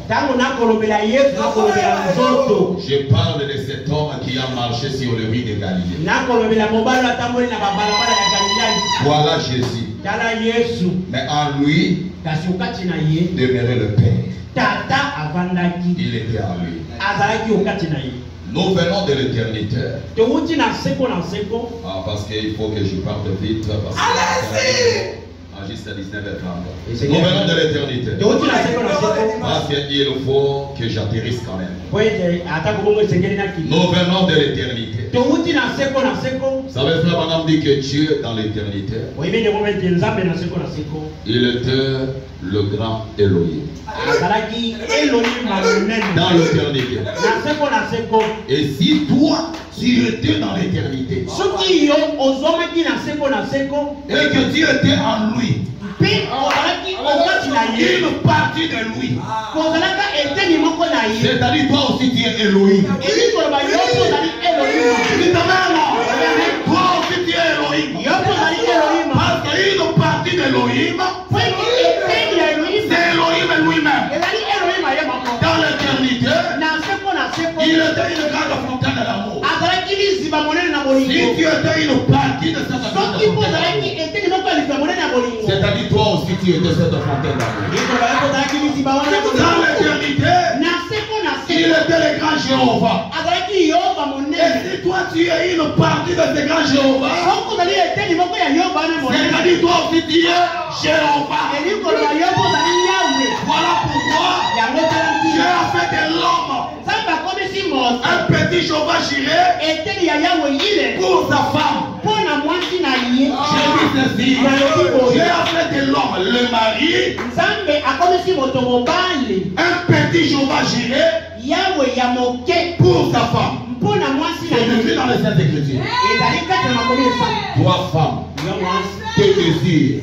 Je parle de cet homme qui a marché sur le riz de Galilée. Voilà Jésus. Mais en lui demeurait le Père. Il était en lui. Nous venons de l'éternité. Parce qu'il faut que je parle vite. Juste à 19h30. Nous venons de l'éternité. Parce qu'il faut que j'atterrisse quand même. Nous venons de l'éternité. Vous savez, frère Madame dit que Dieu est dans l'éternité. Il était le grand Elohim. Dans l'éternité. Et si toi, tu étais dans l'éternité, et que Dieu était en lui, une partie de lui, c'est-à-dire toi aussi tu es Elohim. Toi aussi tu es Elohim. Parce qu'une partie d'Elohim, c'est Elohim lui-même. Dans l'éternité, il était une grande fontaine d'amour. Si tu étais une partie de cette grande fontaine d'amour, c'est-à-dire toi aussi tu étais cette fontaine d'amour. Dans l'éternité, il était le grand Jéhovah. Et si toi tu es une partie de ce grand Jéhovah, c'est-à-dire toi aussi tu es Jéhovah. Voilà pourquoi Dieu a fait de l'homme un petit Jéhovah Jireh pour sa femme. Je dis ceci, Dieu a fait de l'homme le mari, un petit Jéhovah Jireh pour sa femme. C'est écrit dans les Saintes Écritures. Toi femme, tes désirs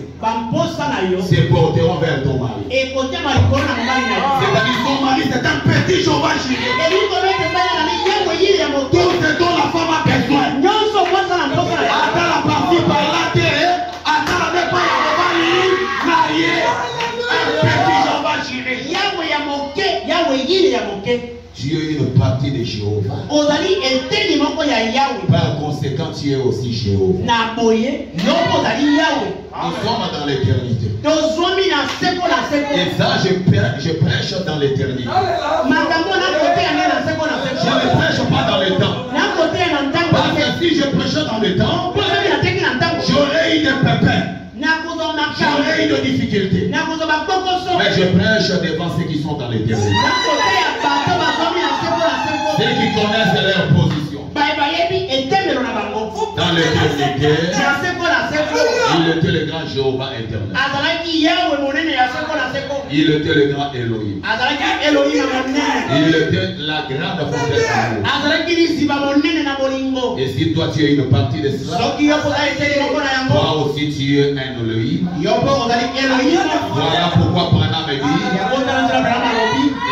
se porteront vers ton mari. C'est-à-dire ton mari c'est un petit Jéhovah Jireh. Tout ce dont la femme a besoin. Attends la partie par la terre, attends la même pas marié. Un petit Jéhovah Jireh. Tu es une partie de Jéhovah. Par conséquent, tu es aussi Jéhovah. Nous sommes dans l'éternité. Et ça, je prêche dans l'éternité. Je ne prêche pas dans le temps. Parce que si je prêchais dans le temps, j'aurais eu des pépins. J'aurais eu des difficultés. Mais je prêche devant ceux qui sont dans l'éternité. Ceux qui connaissent leur position. Dans l'éternité, il était le grand Jéhovah éternel. Il était le grand Elohim. Il était la grande fontaine d'amour. Et si toi tu es une partie de cela, toi aussi tu es un Elohim. Voilà pourquoi Branham dit,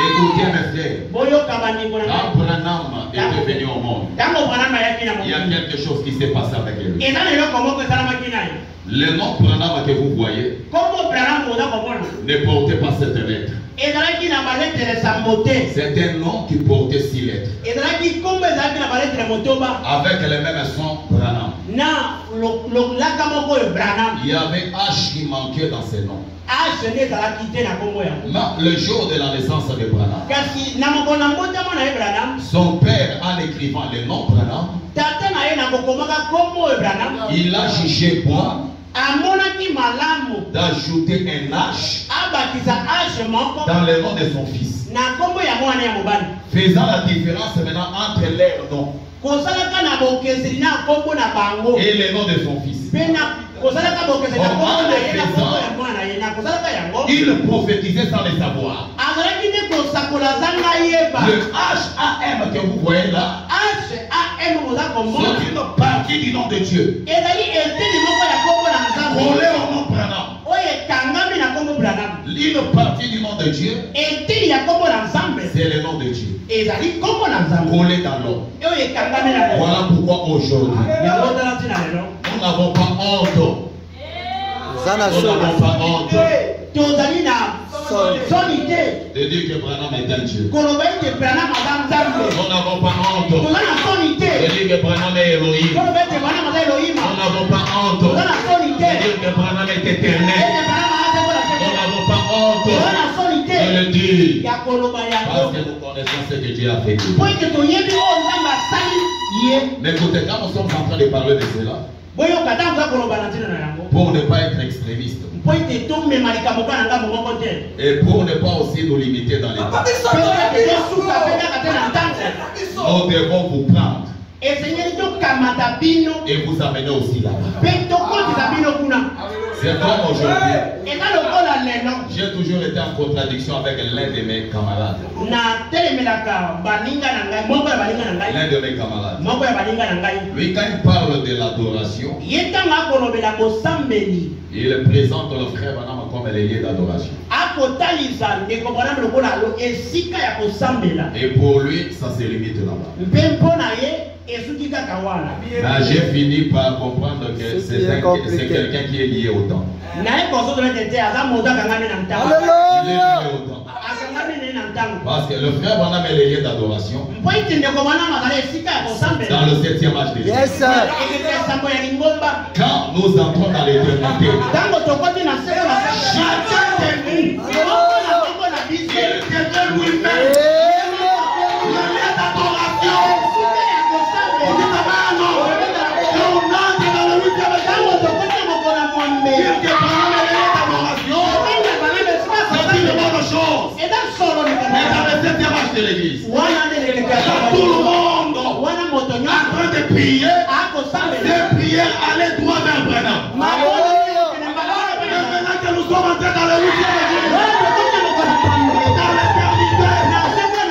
écoutez mes frères, quand Branham était venu au monde, il y a quelque chose qui s'est passé avec lui. Le nom Branham que vous voyez ne portait pas cette lettre. C'est un nom qui portait 6 lettres. Avec le même son Branham. Il y avait H qui manquait dans ces noms. Le jour de la naissance de Branham, son père, en écrivant le nom Branham, il a jugé bon d'ajouter un H dans le nom de son fils, faisant la différence maintenant entre leur nom et le nom de son fils. Il prophétisait sans le savoir. Le H-A-M que vous voyez là, c'est une partie du nom de Dieu. Collé au nom Branham. Une partie du nom de Dieu, c'est le nom de Dieu. Collé dans l'homme. Voilà pourquoi aujourd'hui, nous n'avons pas honte. Nous n'avons pas honte de dire que Branham est un Dieu. Nous n'avons pas honte de dire que Branham est Elohim. Nous n'avons pas honte de dire que Branham est éternel. Nous n'avons pas honte de le dire parce que nous connaissons ce que Dieu a fait. Mais écoutez, quand nous sommes en train de parler de cela, pour ne pas être extrémiste et pour ne pas aussi nous limiter dans les temps, nous devons vous prendre et vous amener aussi là-bas. C'est comme aujourd'hui, j'ai toujours été en contradiction avec l'un de mes camarades. L'un de mes camarades. Lui, quand il parle de l'adoration, il présente le frère Branham comme le lieu d'adoration. Et pour lui, ça se limite là-bas. J'ai fini par comprendre que c'est quelqu'un qui est lié au temps. Il est lié au temps. Parce que le frère Branham est le lieu d'adoration dans le 7e âge de Dieu. Quand nous entrons dans l'éternité, chacun de nous, l'éternel lui-même, le lieu d'adoration. De l'église, tout le monde en train de prier, ces prières allaient droit vers Branham. Maintenant que nous sommes entrés dans le 8e dans l'éternité,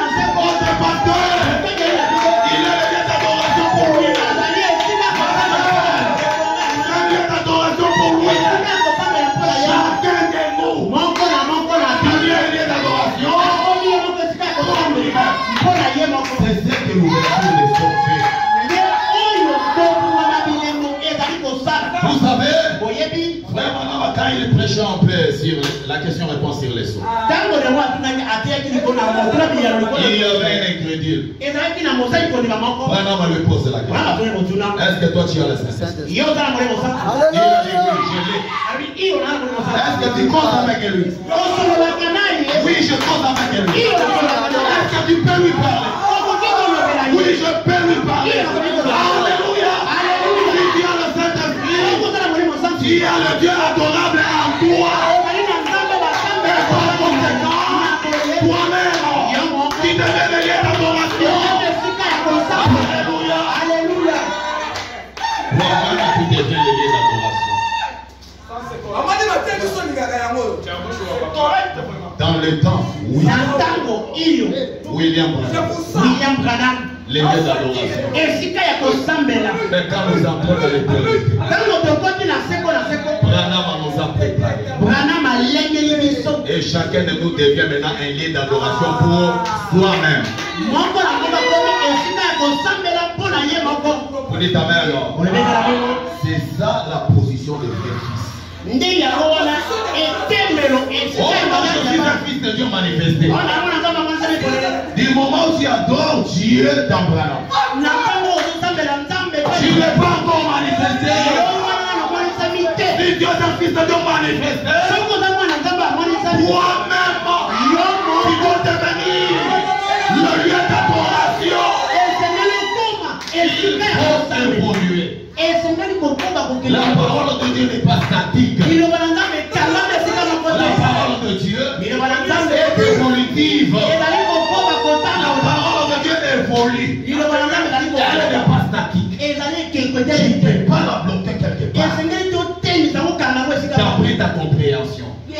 notre pasteur, il est le lieu d'adoration pour lui. Un lieu d'adoration pour lui. Chacun de nous, il y a un lieu d'adoration. C'est ce que l'ouverture des sorts fait. Vous savez, vraiment, quand il prêchait un peu sur la question-réponse sur les sorts, il y avait un incrédule. Branham lui pose la question. Est-ce que toi tu as le Saint-Esprit? Il a dit oui, je l'ai. Est-ce que tu causes avec lui? Oui, je cause avec lui. Est-ce que tu peux lui parler? Oui, je peux lui parler. Alléluia. Tu as le Saint-Esprit. Tu as le Dieu adorable en toi. Et par conséquent, toi-même, tu devais veiller d'adoration. Alléluia. le temps, oui. William Branham, les lieux d'adoration. Mais quand nous entrons dans l'éternité, Branham nous a préparé. Et chacun de nous devient maintenant un lieu d'adoration pour soi-même. Vous dites ta mère alors. C'est ça la position de vrai fils. Oh, je suis un fils de Dieu manifesté. Du moment où tu adores Dieu dans Branham, tu ne peux pas encore manifester. Si Dieu est un fils de Dieu manifesté, toi-même, tu dois devenir le lieu d'adoration. Il faut évoluer. La parole de Dieu n'est pas statique. La parole de Dieu est évolutive. La parole de Dieu évolue. Elle n'est pas statique. Tu ne peux pas la bloquer quelque part. Tu as pris ta compréhension. Vous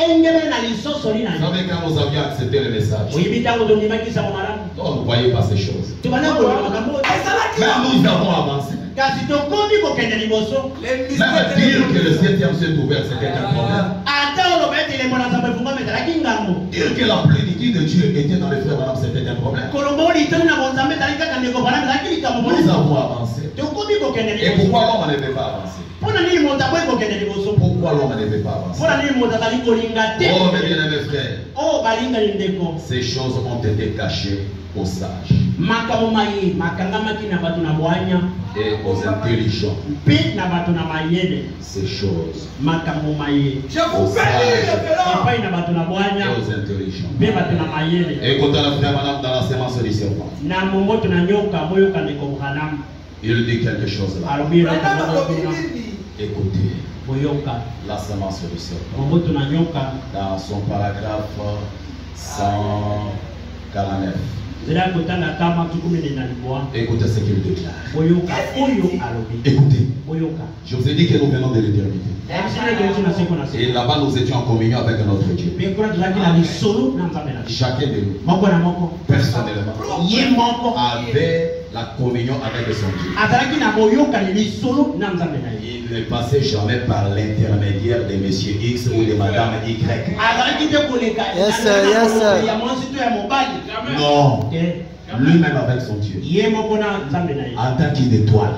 savez, quand nous avions accepté le message, on ne voyait pas ces choses. Mais nous avons avancé. Même dire que le 7e s'est ouvert, c'était un problème. Dire que la plénitude de Dieu était dans les frères Branham, c'était un problème. Nous avons avancé. Et pourquoi l'homme ne devait pas avancer? Pourquoi l'homme ne devait pas avancer? Oh mes bien-aimés frères, ces choses ont été cachées aux sages et aux intelligents. Ces choses aux sages et aux intelligents. Écoutez le frère Branham dans la sémence du serpent. Il dit quelque chose là. Écoutez la sémence du serpent dans son paragraphe 149. Écoutez ce qu'il déclare. Écoutez, je vous ai dit que nous venons de l'éternité. Et là-bas nous étions en communion avec notre Dieu. Chacun de nous, personnellement, avait la communion avec son Dieu. Il ne passait jamais par l'intermédiaire de Monsieur X ou de Madame Y. Yes, sir, yes, sir. Non. Lui-même avec son Dieu. En tant qu'étoile.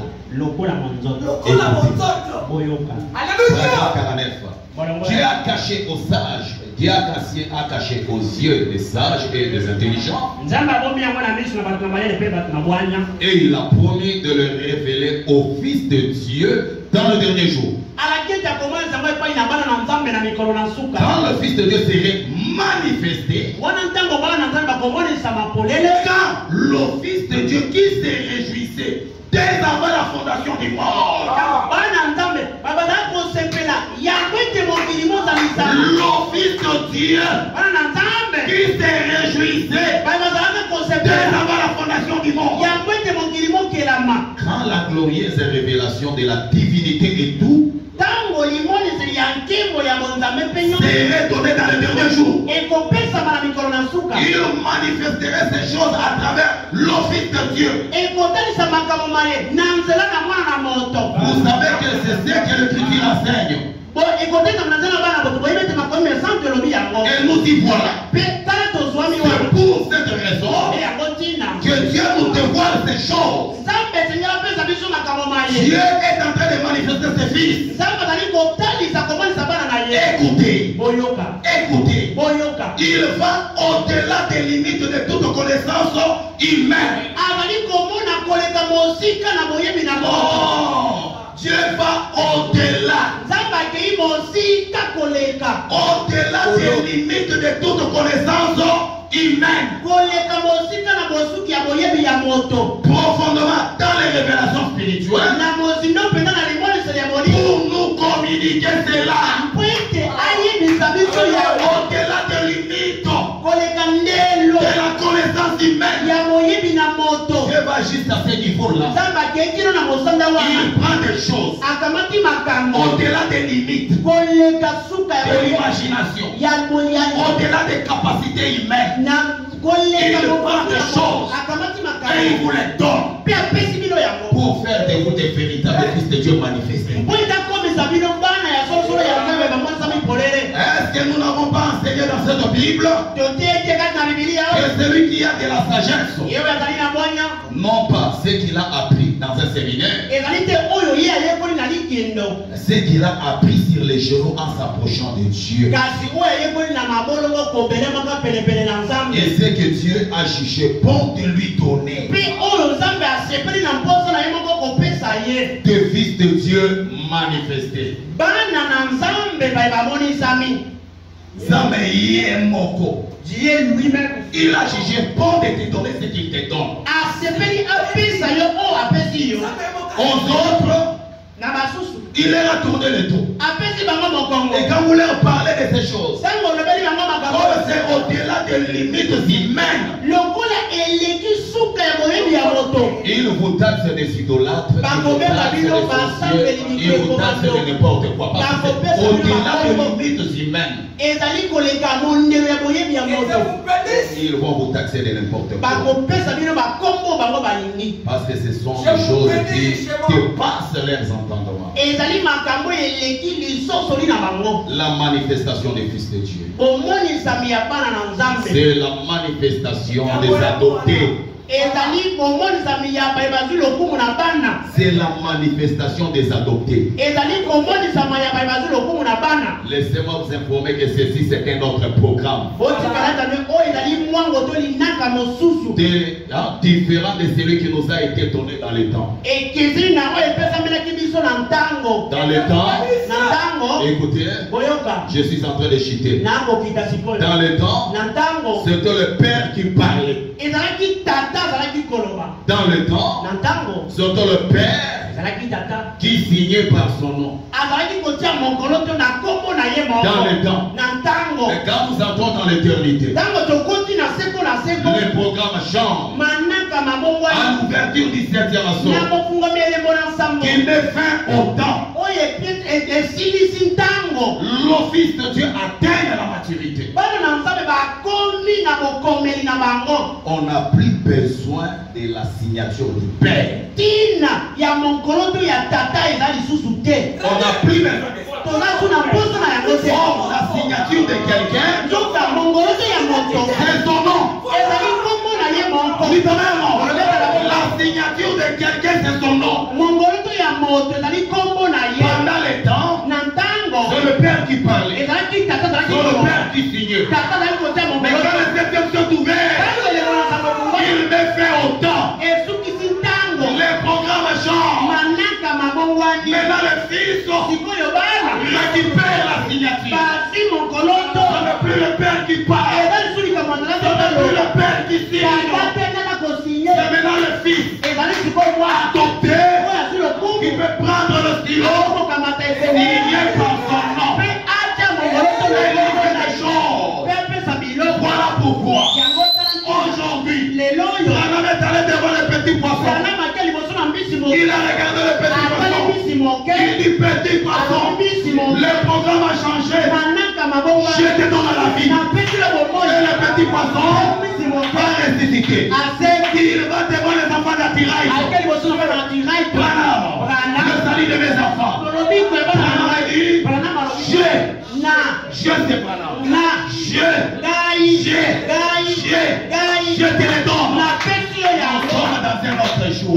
Dieu a caché aux sages, Dieu a caché aux yeux des sages et des intelligents. Et il a promis de le révéler au Fils de Dieu dans le dernier jour. Quand le Fils de Dieu serait manifesté, quand le Fils de Dieu qui se réjouissait dès avant la fondation du monde, le Fils de Dieu qui se réjouissait dès avant la fondation du monde, quand la glorieuse révélation de la divinité et tout serait donnée dans le dernier jour, il manifesterait ces choses à travers le Fils de Dieu. Vous savez que c'est ce que l'Écriture enseigne. Et nous y voilà. C'est pour cette raison que Dieu nous dévoile ces choses. Dieu est en train de manifester ses fils. Écoutez, écoutez, il va au-delà des limites de toute connaissance humaine. Dieu va au-delà. Au-delà des limites de toute connaissance humaine. Profondément dans les révélations spirituelles. Pour nous communiquer cela. Au-delà des limites de la connaissance humaine. Dieu va va jusqu'à ce niveau-là. Il prend des choses au-delà des limites de l'imagination, au-delà des capacités humaines. Il prend des choses et il vous les donne pour faire de vous des véritables fils de Dieu manifestés. Est-ce que nous n'avons pas enseigné dans cette Bible que celui qui a de la sagesse, non pas ce qu'il a appris dans un séminaire, ce qu'il a appris sur les genoux en s'approchant de Dieu, et ce que Dieu a jugé bon de lui donner, de fils de Dieu manifestés. Dieu lui-même, il a jugé bon de te donner ce qu'il te donne. Aux autres, il leur a tourné le dos. Et quand vous leur parlez de ces choses, c'est au-delà des limites humaines. Il vous taxe des idolâtres, il vous taxe des sorciers, il vous taxe de n'importe quoi. Parce que c'est au-delà des limites humaines. Ils vont vous taxer de n'importe quoi. Parce que ce sont des choses qui dépassent leurs entendements. La manifestation des fils de Dieu, c'est la manifestation des adoptés. C'est la manifestation des adoptés. Laissez-moi vous informer que ceci c'est un autre programme. Différent de celui qui nous a été donné dans le temps. Dans le temps, écoutez, je suis en train de chuter. Dans le temps, c'était le Père qui parlait. Dans le temps, c'était le Père qui signait par son nom. Dans le temps, et quand nous entrons dans l'éternité, le programme change. À l'ouverture du 7e assaut, qu'il met fin au temps. L'office de Dieu atteint la maturité. On n'a plus besoin de la signature du Père. On n'a plus besoin la signature de quelqu'un. C'est son nom. La signature de quelqu'un, c'est son nom. Pendant les temps, c'est le Père qui parlait. C'est le Père qui signait. Mais quand le septième s'est ouvert, il met fin au temps. Les programmes changent. Maintenant le Fils récupère la signature. Ce n'est plus le Père qui parle. Ce n'est plus le Père qui signe. C'est maintenant le Fils adopté qui peut prendre le stylo, signer par son nom. Voilà pourquoi aujourd'hui, Branham est allé devant le petit poisson. Il a regardé le petit poisson. Il dit petit poisson, le programme a changé. Je te donne la vie. Et le petit poisson va ressusciter. Il va devant les enfants d'attirail. Branham, le salut de mes enfants. Branham a dit, je sais Branham. Je te le donne. On sort dans un autre jour.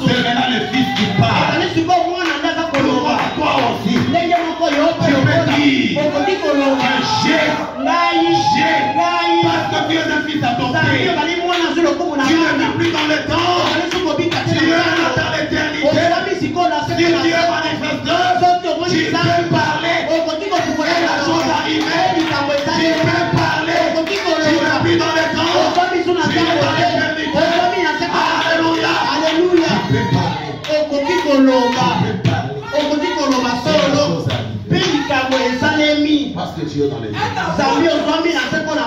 C'est maintenant le Fils qui parle. Toi aussi, tu peux dire que j'ai, parce que tu es un fils adopté. Tu ne vis plus dans le temps. Tu es dans l'éternité. Si Dieu est manifesteur, tu peux parler. Et la chose arrivée. Tu peux parler. Tu n'es plus dans le temps. Tu es dans l'éternité. Alléluia. Tu peux parler. Parce que tu es dans l'éternité.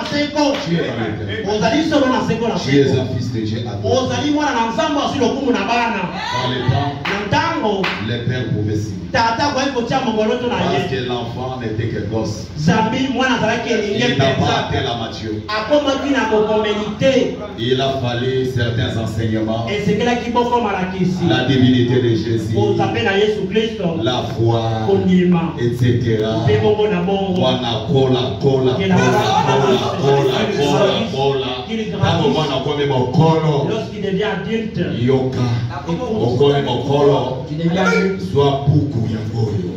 na seko. Tu es dans l'éternel. Ozali solo na seko na Tu es seko. un fils de Dieu à toi. Ozali mwana na nzambo asilo kumu na bana. Dans les temps, Ntango les pères pouvaient s'y. tata kwa hivyo tia mongoloto na Parce ye. que l'enfant n'était que gosse. Zambi mwana zalaki elinge Il n'a pas penza. atteint la maturité. Akomaki na bokomelite. Il a fallu certains enseignements. Esengelaki boko malakisi. La divinité de Jésus, Ozambe na Yesu Kristo. la foi, Kondima. etc. Mpe bongo na bongo. Wana kola. Tango mwana akomi mokolo, Lorsqu'il devient adulte, yoka, okomi mokolo, il devient adulte. soit buku ya ngoyo.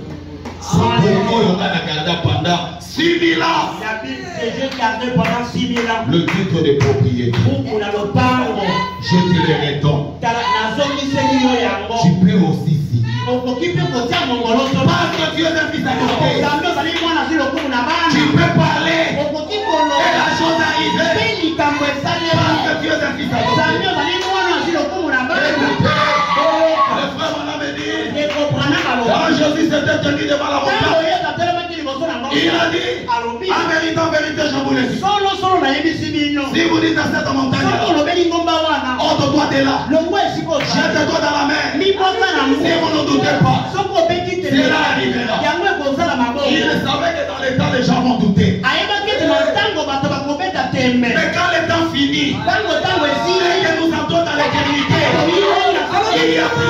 Buku oyo nga na garda pendant 6000 ans. Il habite déjà gardé pendant 6000 ans. Le titre de propriété, Buku na lopango. je te le rétords. Nazongiseli yo yango. Tu peux aussi si. Okoki mpe kotia mongolo solo. Parce que tu es un fils à côté. Ozambe ozali mwana si lokumu na bana. Tu peux parler. Okoki Et koloba. la chose arrivée. Mpe likambo esalema. Parce que tu es un fils à côté. Ozambe ozali mwana si lokumu na bana. Le frère m'en avait dit. Ekoprana Quand maloba. Jésus s'était tenu devant la Tango montagne, Yesu atelemaki liboso na il ngomba. a dit, Alobi. en vérité, je vous le dis. Solo solo nayebisi bino. Si vous dites à cette montagne, Soki olobeli ngomba wana. ôte-toi de là, Longo esiko jette-toi dans la mer. miboka na Si vous ne doutez pas, soko obeti cela arrivera. yango ekozala maboko. Il savait que dans les temps, les gens vont douter. ayebaki ete na ntango bato bakobeta tembe. Mais quand le temps finit, Ntango et esili que nous entrons dans l'éternité, il y a plus de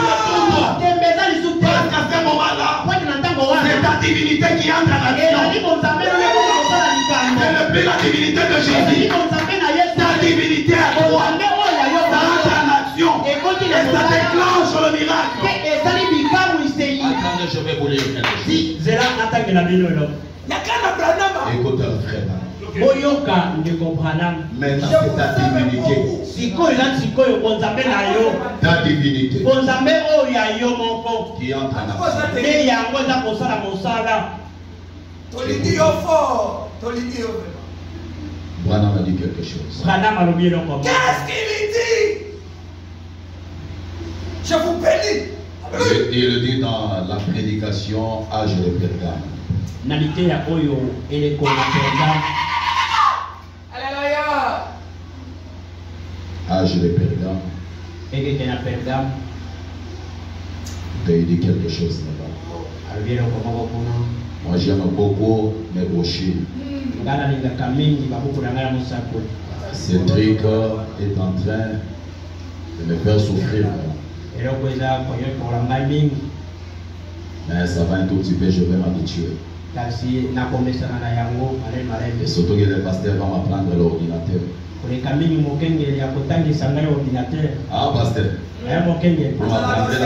doute. tembe eza lisu te. Parce qu'à ce moment-là, Poki na ntango c'est wana ta divinité qui entre en ezali action. bonzambe oyo ekoka kosala likambo. Ce n'est plus la divinité de ezali Jésus. bonzambe na yesu. Ta divinité à toi. bonzambe oyo ya yo Ça entre en action. ekoti na Et ça déclenche le miracle. mpe ezali bikambo isei. Attendez, je vais vous lire quelque chose. si zela natangela bino elo Yakana Branham. Écoute, frère. boyoka ndeko Branham. Maintenant, c'est ta divinité. sikoyo eza sikoyo bonzambe na yo. Ta divinité bonzambe oyo ya yo moko qui entre en action. nde yango eza kosala mosala. Tolindi yo fort. Tolindi yo vraiment. Branham a dit quelque chose. Branham alobi eloko moko. Qu'est-ce qu'il dit? Je vous bénis. Il dit dans la prédication Âge de Pergame. na liteya oyo eleko na Pergame. Alléluia. Âge de Pergame. ekeke na Pergame Il dit quelque chose là-bas. alobi eloko moko kuna. Moi, j'aime beaucoup mes brochures. ngai nalingaka mingi babuku na ngai ya mosako. Ce truc est en train de me faire souffrir. eloko eza koyokola ngai mingi Mais ça va un tout petit peu, je vais m'habituer. kasi nakomesana na yango Et malemalembe. surtout que le pasteur va m'apprendre l'ordinateur. koleka mingi mokengeli ya kotangisa ngai ordinateur. Ah, pasteur, aya mokengeli vous m'apprendrez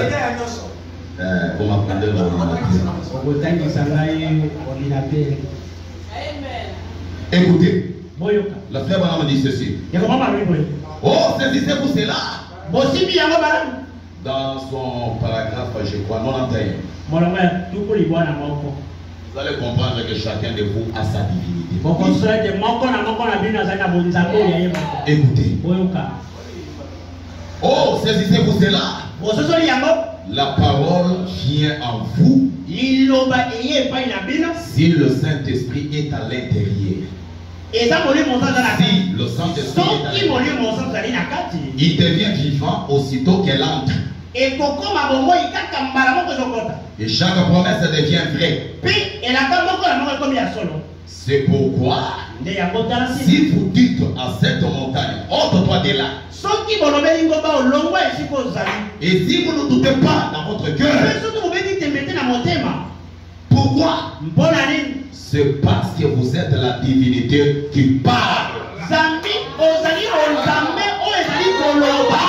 l'ordinateur. okotangisa ngai ordinateur. Écoutez, boyoka le frère Branham dit ceci. ekoma malobi boye Oh, saisissez-vous cela. bosimbi yango balamu. Dans son paragraphe, je crois, 91. molongo ya tuku libwana moko. Vous allez comprendre que chacun de vous a sa divinité. bokosola ete moko na bino azali na bonzambe oyo ya ye moko. Écoutez. boyoka Oh, saisissez-vous cela. bososoli yango La parole vient en vous liloba eye epai na bino. si le Saint-Esprit est à l'intérieur. eza molimo ozo aza na kati. Si le Saint-Esprit est à soki l'intérieur, molimo ozo azali na kati il devient vivant aussitôt qu'elle entre. ekokoma bomoi kaka mbala moko ezokota. Et chaque promesse devient vraie. mpe elaka moko na moko ekomi ya solo. C'est pourquoi, nde yango tala si si vous dites à cette montagne, ôte-toi de là. soki bolobeli ngomba olongwa esika ozali. Et si vous ne doutez pas dans votre mpe cœur, soki bobeti tembe te na motema. pourquoi? mpona nini? C'est parce que vous êtes la divinité qui parle. zambi ozali onzambe oyo ezali koloba.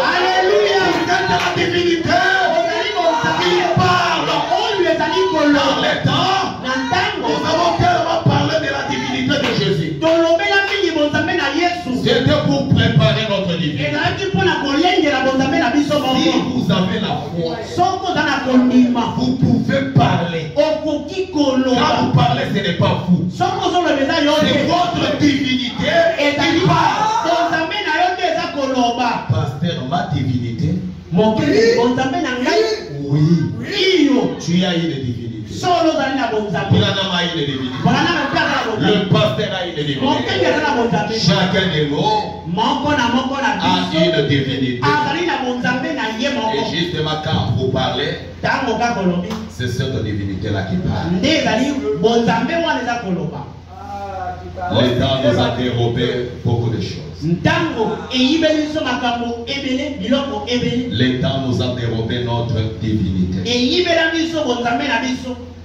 Alléluia. Vous êtes la divinité ozali onzambe qui parle. oyo ezali Dans koloba. les temps, na ntango nous avons tellement parlé de la divinité de Jésus. tolobela mingi bonzambe na yesu. C'était pour préparer notre divinité. ezalaki mpona kolengela bonzambe na biso Si moko. vous avez la foi, soki oza na kondima vous pouvez parler. okoki Quand koloba. vous parlez, ce n'est pas vous. soki ozoloba eza yo C'est te. votre divinité ezali qui parle. bonzambe na yo nde eza koloba. Pasteur, ma divinité, mokili bonzambe na ngai oui. iyo Tu as une divinité. solo ozali na bonzambe. Branham a une divinité. Branham mpe aza na Le pasteur a une divinité. Chacun de nous a une divinité. Et justement, quand vous parlez, c'est cette divinité-là qui parle. Le temps nous a dérobé beaucoup de choses. Le temps nous a dérobé notre divinité.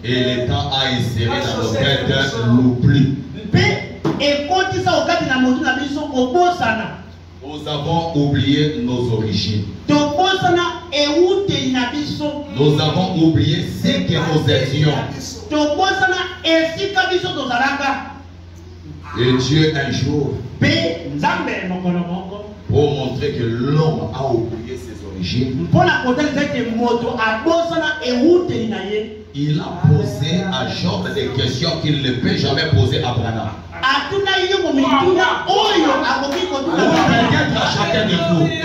Et le temps a inséré dans nos têtes l'oubli. Nous avons oublié nos origines. Nous avons oublié ce que nous étions. Et Dieu un jour, pour montrer que l'homme a oublié ses origines, il a posé à Job des questions qu'il ne peut jamais poser à Abraham. Peut-être à chacun de vous. Et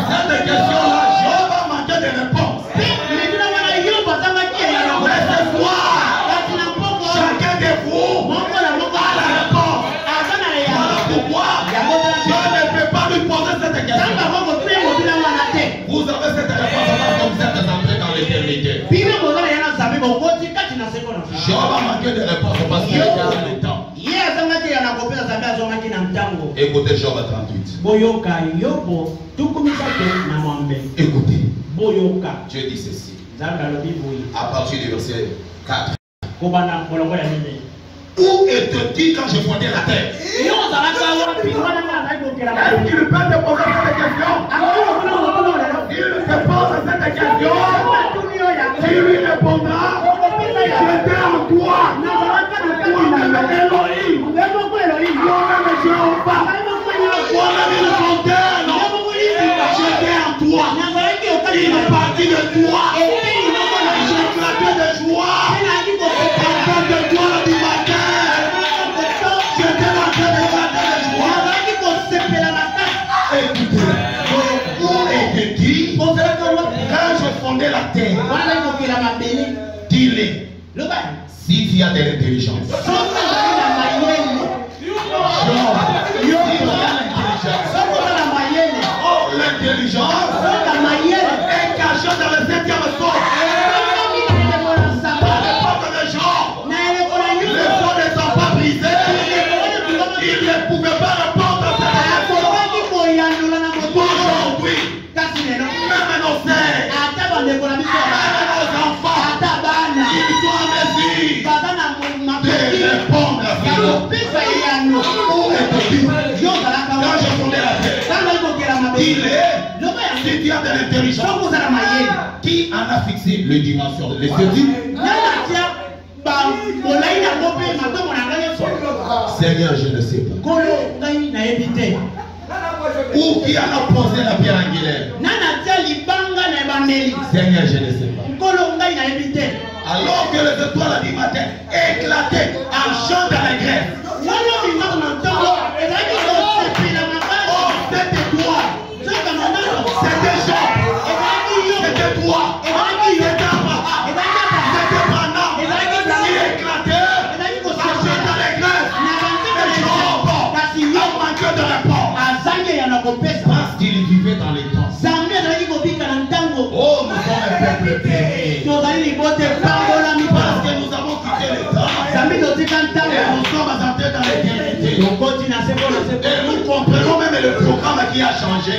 cette question-là, Job a manqué de réponse. Chacun de vous a la réponse. Voilà pourquoi Dieu ne peut pas lui poser cette question. Vous avez cette réponse comme vous êtes entré dans l'éternité. Job a manqué de réponse parce qu'il était dans le temps. Écoutez Job 38. Écoutez. Dieu dit ceci. À partir du verset 4. Où étais-tu quand je fondais la terre? Est-ce qu'il peut te poser cette question? Il te pose cette question. Tu lui répondras. J'étais en toi. Toi-même Elohim. Toi-même Jéhovah. Toi-même le fontaine. J'étais en toi. Il est parti de toi. J'éclatais de joie. Partant de toi du matin. J'étais en train de éclater de joie. Écoutez, où était-il quand je fondais la terre? Dis-le. Si tu as de l'intelligence. Oh, l'intelligence est cachée dans le 7e sort. À l'époque des gens, les sons ne sont pas brisés. Ils ne pouvaient pas répondre à cette question. Aujourd'hui, même nos sœurs, même nos enfants, ils sont en mesure de répondre à ça. Où est-il? Quand je fondais la terre, si tu as de l'intelligence, qui en a fixé les dimensions de l'esthétique? Seigneur, je ne sais pas. Ou qui en a posé la pierre angulaire? Seigneur, je ne sais pas. Alors que les étoiles du matin éclataient en chant dans la grève. C'était Jean, c'était toi, c'était Abraham, c'était Branham, qui éclatait en chant dans les grèves. Et Job a manqué de réponse parce qu'il vivait dans les temps. Oh, nous sommes un peuple péri. Parce que nous avons quitté les temps. Et nous sommes entrés dans l'éternité. Et nous comprenons même le programme qui a changé.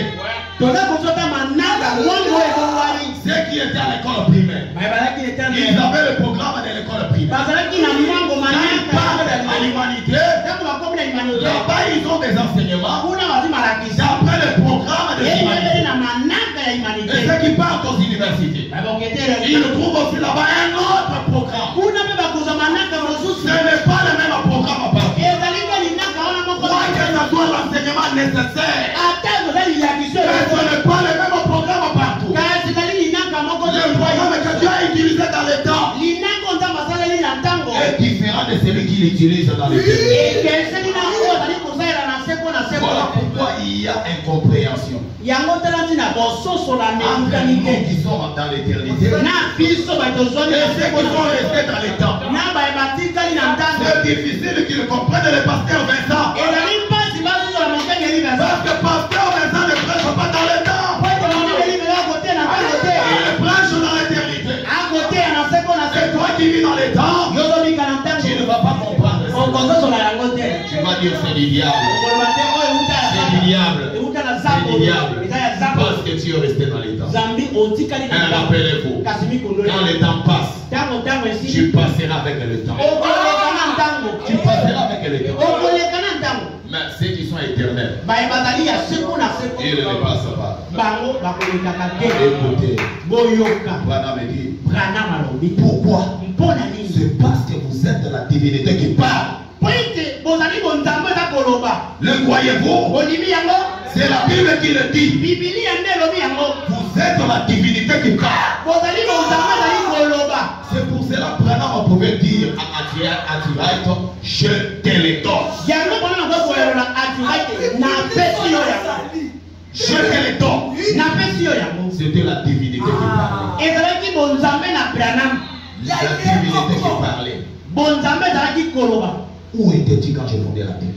Ceux qui étaient à l'école primaire, ils avaient le programme de l'école primaire. Ils parlent de l'humanité. Là-bas, ils ont des enseignements d'après le programme de l'humanité. Et ceux qui partent aux universités, ils trouvent aussi là-bas un autre programme. Ce n'est pas le même programme à partir. Quoi que ce soit l'enseignement nécessaire, ce n'est pas le même programme partout. Le programme que Dieu a utilisé dans le temps est différent de celui qu'il utilise dans le temps. Voilà pourquoi il il y a incompréhension. Entre nous qui sont dans l'éternité et ceux qui sont restés dans les temps. C'est difficile qu'ils comprennent le pasteur Vincent. Parce que pasteur Vincent ne prêche pas dans le temps. Il prêche dans l'éternité. C'est toi qui vis dans les temps. Tu ne vas pas comprendre. Tu vas dire c'est du diable. C'est du diable. C'est du diable. Parce que tu es resté dans les temps. Rappelez-vous, quand le temps passe, tu passeras avec le temps. Tu passeras avec le temps. Mais ceux qui sont éternels, ils ne passent pas. Écoutez, Branham me dit, pourquoi? C'est parce que vous êtes la divinité qui parle. Le croyez-vous? C'est la Bible qui le dit. Vous êtes la divinité qui parle. C'est pour cela que Branham pouvait dire à Atiraït, je te le donne. Je te le donne. C'était la divinité qui parlait. La divinité qui parlait. Où étais-tu quand j'ai fondé la terre?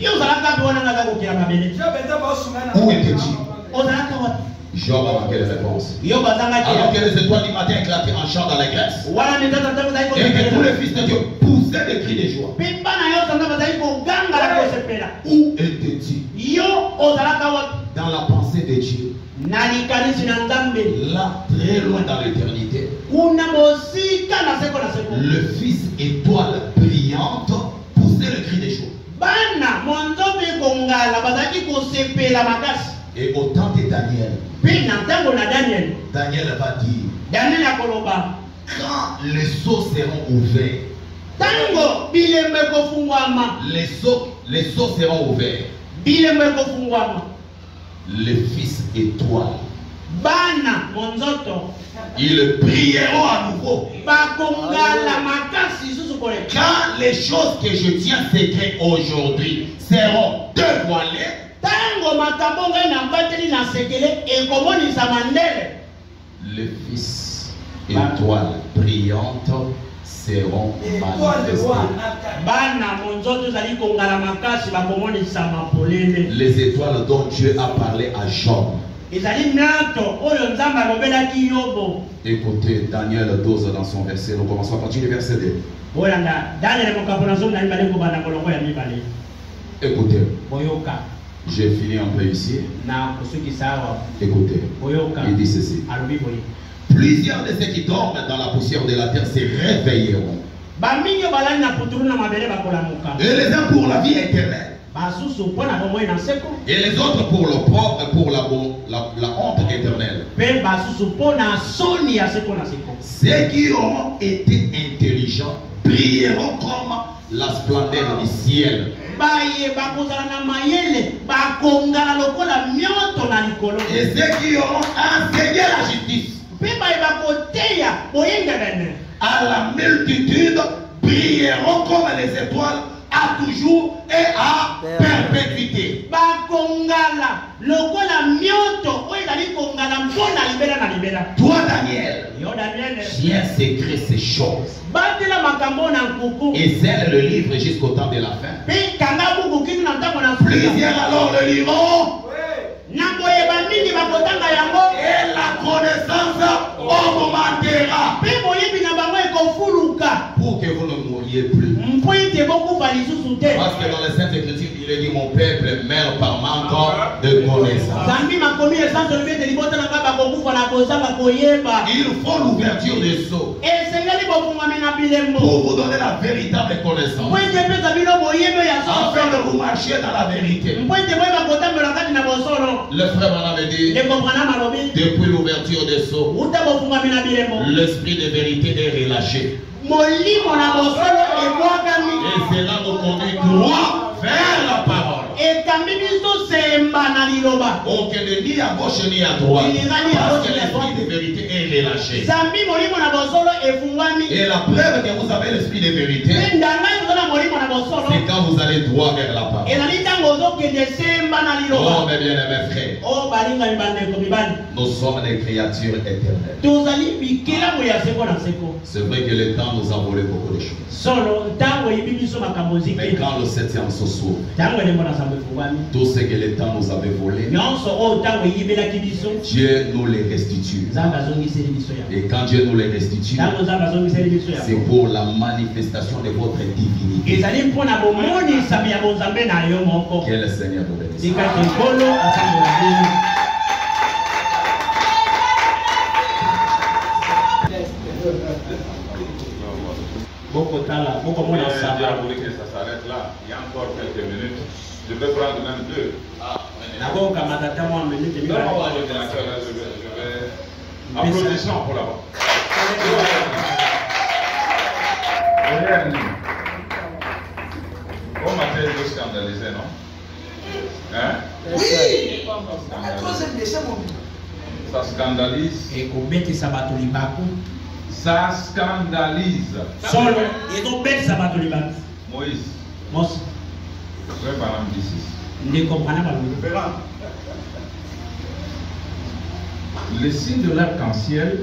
Où étais-tu? Job a manqué de réponse. Alors que les étoiles du matin éclataient en chant dans les Grèces. Et que tous les fils de Dieu poussaient des cris de joie. Où étais-tu? Dans la pensée de Dieu. Là, très loin dans l'éternité. Le fils étoile brillante poussait le cri de joie. Et au temps de Daniel, Daniel va dire, quand les sceaux seront ouverts, les sceaux seront ouverts, le fils étoile, ils brilleront à nouveau. Quand les choses que je tiens secret aujourd'hui seront dévoilées, les fils étoiles brillantes seront manifestés. Les étoiles dont Dieu a parlé à Job. Écoutez Daniel 12 dans son verset. Nous commençons à partir du verset 2. Écoutez. J'ai fini un peu ici. Écoutez. Il dit ceci. Plusieurs de ceux qui dorment dans la poussière de la terre se réveilleront. Et les uns pour la vie éternelle. Et les autres pour le propre, pour la honte éternelle. Ceux qui auront été intelligents brilleront comme la splendeur du ciel. Et ceux qui auront enseigné la justice à la multitude brilleront comme les étoiles à toujours et à perpétuité. Toi Daniel, tiens secret ces choses et scelle le livre jusqu'au temps de la fin. Plusieurs alors le liront et la connaissance augmentera pour que vous ne mouriez plus. Parce que dans les Saintes Écritures, il est dit mon peuple meurt par manque de connaissance. Il faut l'ouverture des sceaux pour vous donner la véritable connaissance, afin de vous marcher dans la vérité. Le frère Branham dit, depuis l'ouverture des sceaux, l'esprit de vérité est relâché. Et cela nous conduit droit vers la parole. On ne ni à gauche ni à droite. Parce que l'esprit de vérité est relâché. Et la preuve que vous avez l'esprit de vérité, c'est quand vous allez droit vers la parole. Oh mes bien-aimés frères, nous sommes des créatures éternelles. C'est vrai que le temps nous a volé beaucoup de choses. Mais quand le septième se sauve, tout ce que le temps nous avait volé, Dieu nous les restitue. Et quand Dieu nous les restitue, c'est pour la manifestation de votre divinité. Que le Seigneur vous bénisse. J'ai voulu que ça s'arrête là. Il y a encore quelques minutes. Je vais prendre même deux. Applaudissons pour là-bas. Bon matin, vous scandalisez, non? Hein? Oui! Ça scandalise. Ça scandalise. Moïse. Frère Branham dit ceci. Le signe de l'arc-en-ciel,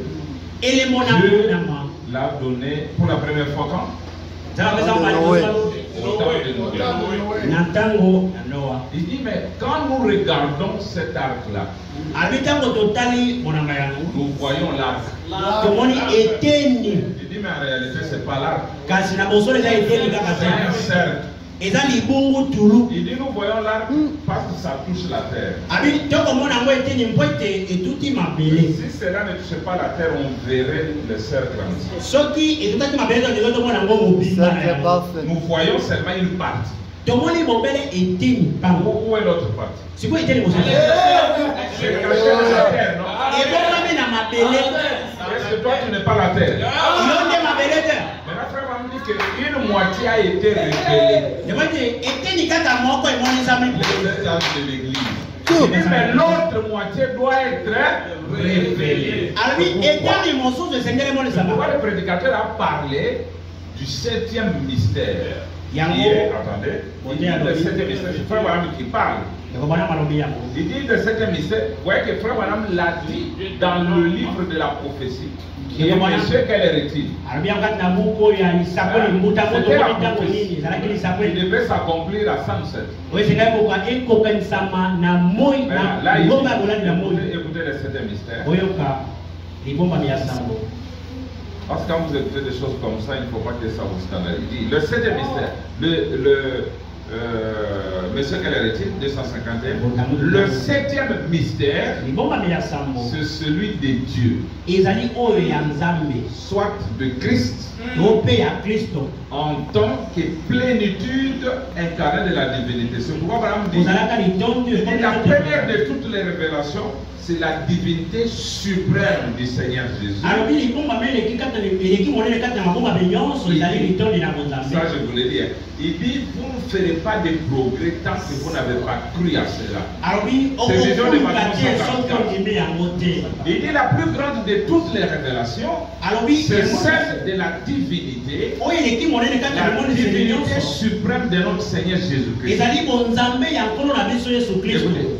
Dieu l'a donné pour la première fois quand? Au temps de Noé. Il dit, mais quand nous regardons cet arc-là, nous voyons l'arc. Il dit, mais en réalité, ce n'est pas l'arc. C'est un cercle. Il dit, nous voyons l'arc parce que ça touche la terre. Si cela ne touche pas la terre, on verrait le cercle entier. Nous voyons seulement une partie. Où est l'autre partie? C'est caché dans la terre, non? Est-ce que toi tu n'es pas la terre? Maintenant, frère m'a dit qu'une moitié a été révélée. De l'église. Mais l'autre moitié doit être révélée. Pourquoi le prédicateur a parlé du septième mystère? Attendez, il dit le septième mystère, c'est Frère Branham qui parle. Il dit le septième mystère, vous voyez que Frère Branham l'a dit dans le livre de la prophétie. Et monsieur, quelle heure-est-il? Il devait s'accomplir à 107. Là, écoutez le septième mystère. Parce que quand vous écoutez des choses comme ça, il ne faut pas que ça vous scandalise. Il dit, le septième mystère, monsieur, quelle heure est-il? 251. Le septième mystère, c'est celui de Dieu, soit de Christ, en tant que plénitude incarnée de la divinité. C'est pourquoi Abraham dit, la première de toutes les révélations, c'est la divinité suprême du Seigneur Jésus. Ça, je voulais dire. Il dit, vous ne ferez pas de progrès tant que vous n'avez pas cru à cela. C'est Jésus de il dit, la plus grande de toutes les révélations, c'est celle de la divinité, la divinité suprême de notre Seigneur Jésus-Christ.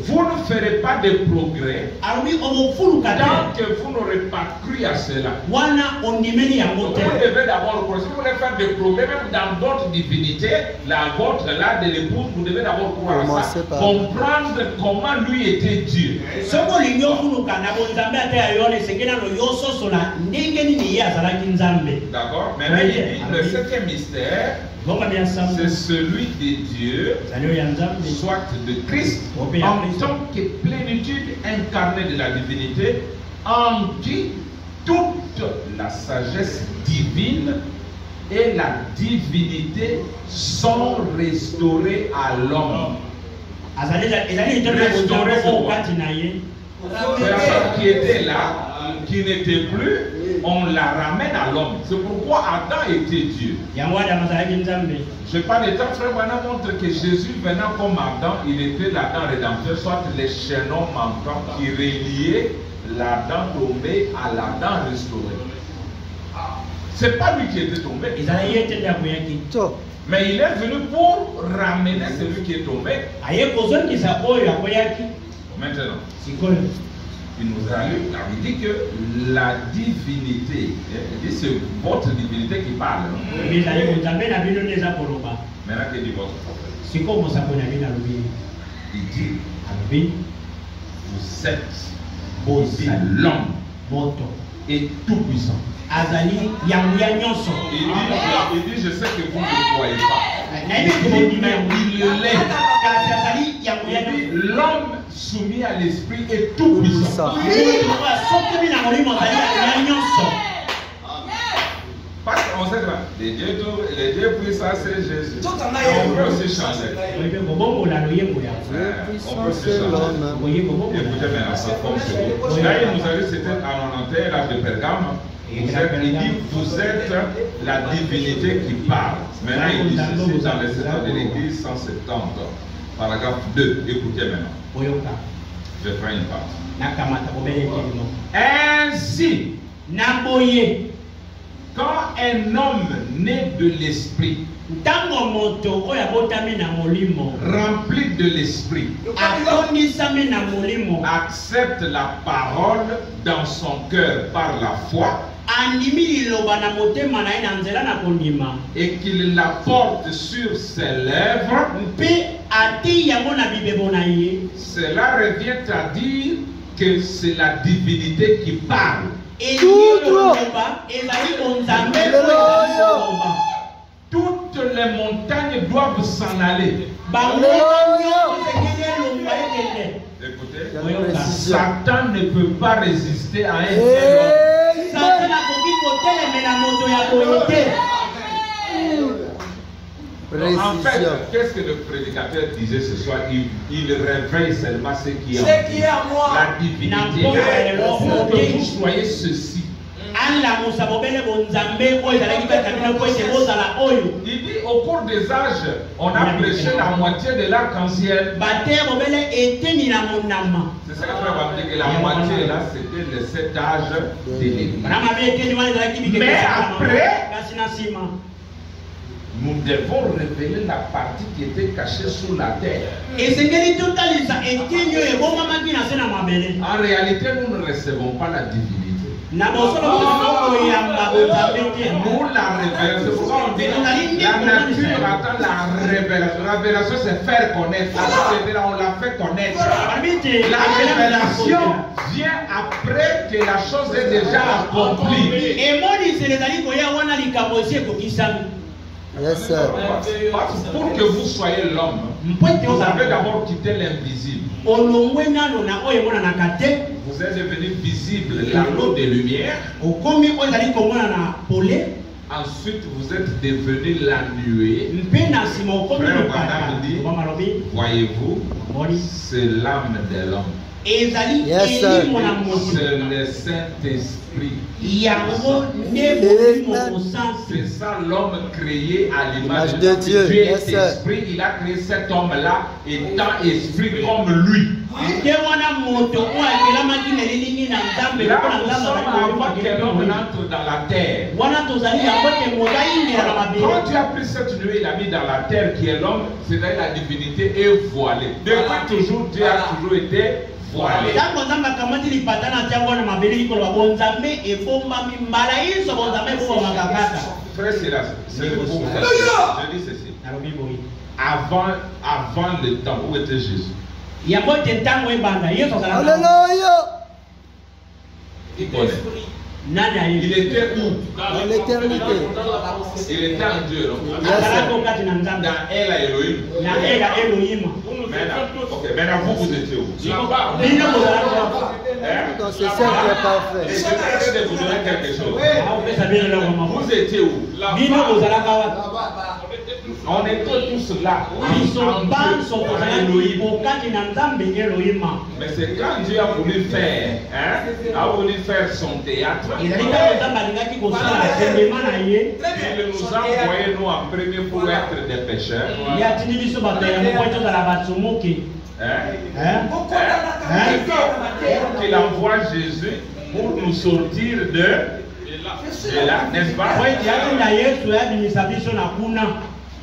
Vous ne ferez pas de progrès tant que vous n'aurez pas cru à cela. Vous devez d'abord, si vous voulez faire des progrès, même dans d'autres divinités, la vôtre, là, de l'épouse, vous devez d'abord croire à ça, comprendre comment lui était Dieu. D'accord? Maintenant, il dit le septième mystère, c'est celui de Dieu, soit de Christ, en tant que plénitude incarnée de la divinité, en qui toute la sagesse divine et la divinité sont restaurées à l'homme. Restaurées pour quoi? Personne qui était là, qui n'était plus, on la ramène à l'homme. C'est pourquoi Adam était Dieu. Je n'ai pas de temps, frère Branham montre que Jésus venant comme Adam, il était l'Adam rédempteur, soit les chaînons manquants qui reliaient l'Adam tombé à l'Adam restauré. C'est pas lui qui était tombé. Mais il est venu pour ramener celui qui est tombé. Maintenant, il nous a dit que la divinité, c'est votre divinité qui parle. Maintenant, que dit votre prophète? Il dit, vous êtes l'homme et tout puissant. Il dit, je sais que vous ne le croyez pas. Mais il l'est. L'homme soumis à l'esprit est tout puissant. Parce qu'on sait que les dieux puissants, c'est Jésus. On peut aussi changer. On peut aussi changer. Écoutez maintenant, ça comme c'est vous. Là, il nous a dit, c'était à 90, l'âge de Pergame. Il dit, vous êtes la divinité qui parle. Maintenant, il dit ceci dans les états de l'Église 170, paragraphe 2. Écoutez maintenant. Je ferai une partie. Ainsi, quand un homme né de l'esprit, rempli de l'esprit, accepte la parole dans son cœur par la foi, et qu'il la porte sur ses lèvres, cela revient à dire que c'est la divinité qui parle. Toutes les montagnes doivent s'en aller. Écoutez, Satan ne peut pas résister à un seul homme. En fait, qu'est-ce que le prédicateur disait ce soir? Il réveille seulement ce qui est en moi. La divinité. Pour que vous soyez ceci. Il dit au cours des âges, on a prêché la moitié de l'arc-en-ciel. C'est ça que frère va dire que la moitié là, c'était les 7 âges de l'Église. Mais après, nous devons révéler la partie qui était cachée sous la terre. En réalité, nous ne recevons pas la divinité. Nous la révélation. C'est pourquoi on dit la nature attend la révélation. La révélation, c'est faire connaître. On l'a fait connaître. La révélation vient après que la chose est déjà accomplie. Yes, sir. Pour que vous soyez l'homme, vous avez d'abord quitté l'invisible. Vous êtes devenu visible, l'anneau de lumière. Ensuite, vous êtes devenu la nuée. Frère Branham dit, voyez-vous, c'est l'âme de l'homme. Yes, sir. C'est le Saint-Esprit. C'est ça l'homme créé à l'image de Dieu. Dieu est esprit, il a créé cet homme-là étant esprit comme lui. Là, nous sommes avant que l'homme entre dans la terre. Quand Dieu a pris cette nuée, il a mis dans la terre qui est l'homme, c'est-à-dire la divinité est voilée. Depuis toujours, Dieu a toujours été voilé. Frère Silas, c'est le bon. Je dis ceci. Avant le temps, où était Jésus? Alléluia. Qui connaît? Il était où? Dans l'éternité. Il était en Dieu, non? Dans El Elohim. Maintenant, vous étiez où? C'est ça qui est parfait. Et je vais vous donner quelque chose. Vous étiez où? On était tous là. Mais c'est quand Dieu a voulu faire son théâtre. Il nous a envoyé nous en premier pour être des pécheurs. Qu'il envoie Jésus pour nous sortir de là, n'est-ce pas?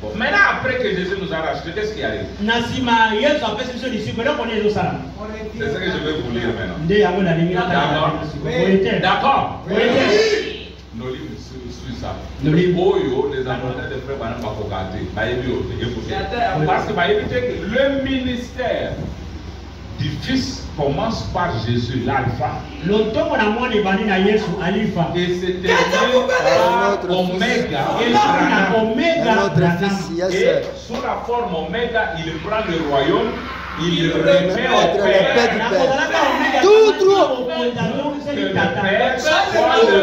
Bon, maintenant, après que Jésus nous a rachetés, qu'est-ce qui arrive? C'est ce que je vais vous lire maintenant. D'accord? Nos livres suivent ça. Les amoureux de frères Banam Bakogate, parce que le ministère du Fils commence par Jésus, l'alpha. Et c'est par Oméga. Et sous la forme Oméga, il prend le royaume, il le remet au Père. Tout trop. Que le Père soit le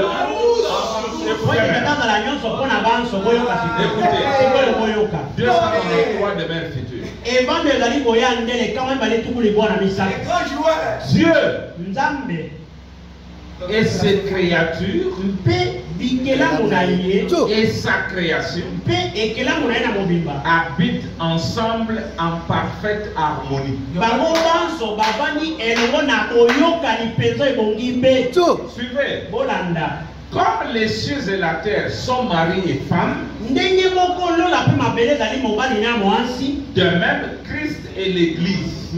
écoutez, Dieu sera dans le roi de mère future. Dieu et ses créatures et sa création habitent ensemble en parfaite harmonie. Suivez. Comme les cieux et la terre sont mari et femme, de même Christ et l'Église.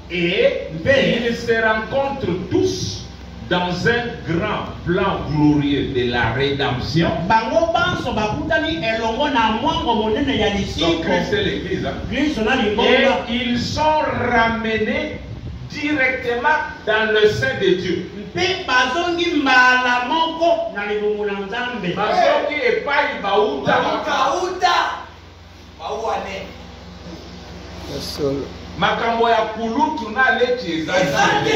Et ils se rencontrent tous dans un grand plan glorieux de la rédemption. Donc Christ et l'Église. Et ils sont ramenés directement dans le sein de Dieu. Makambo ya kulutu na leche ezali.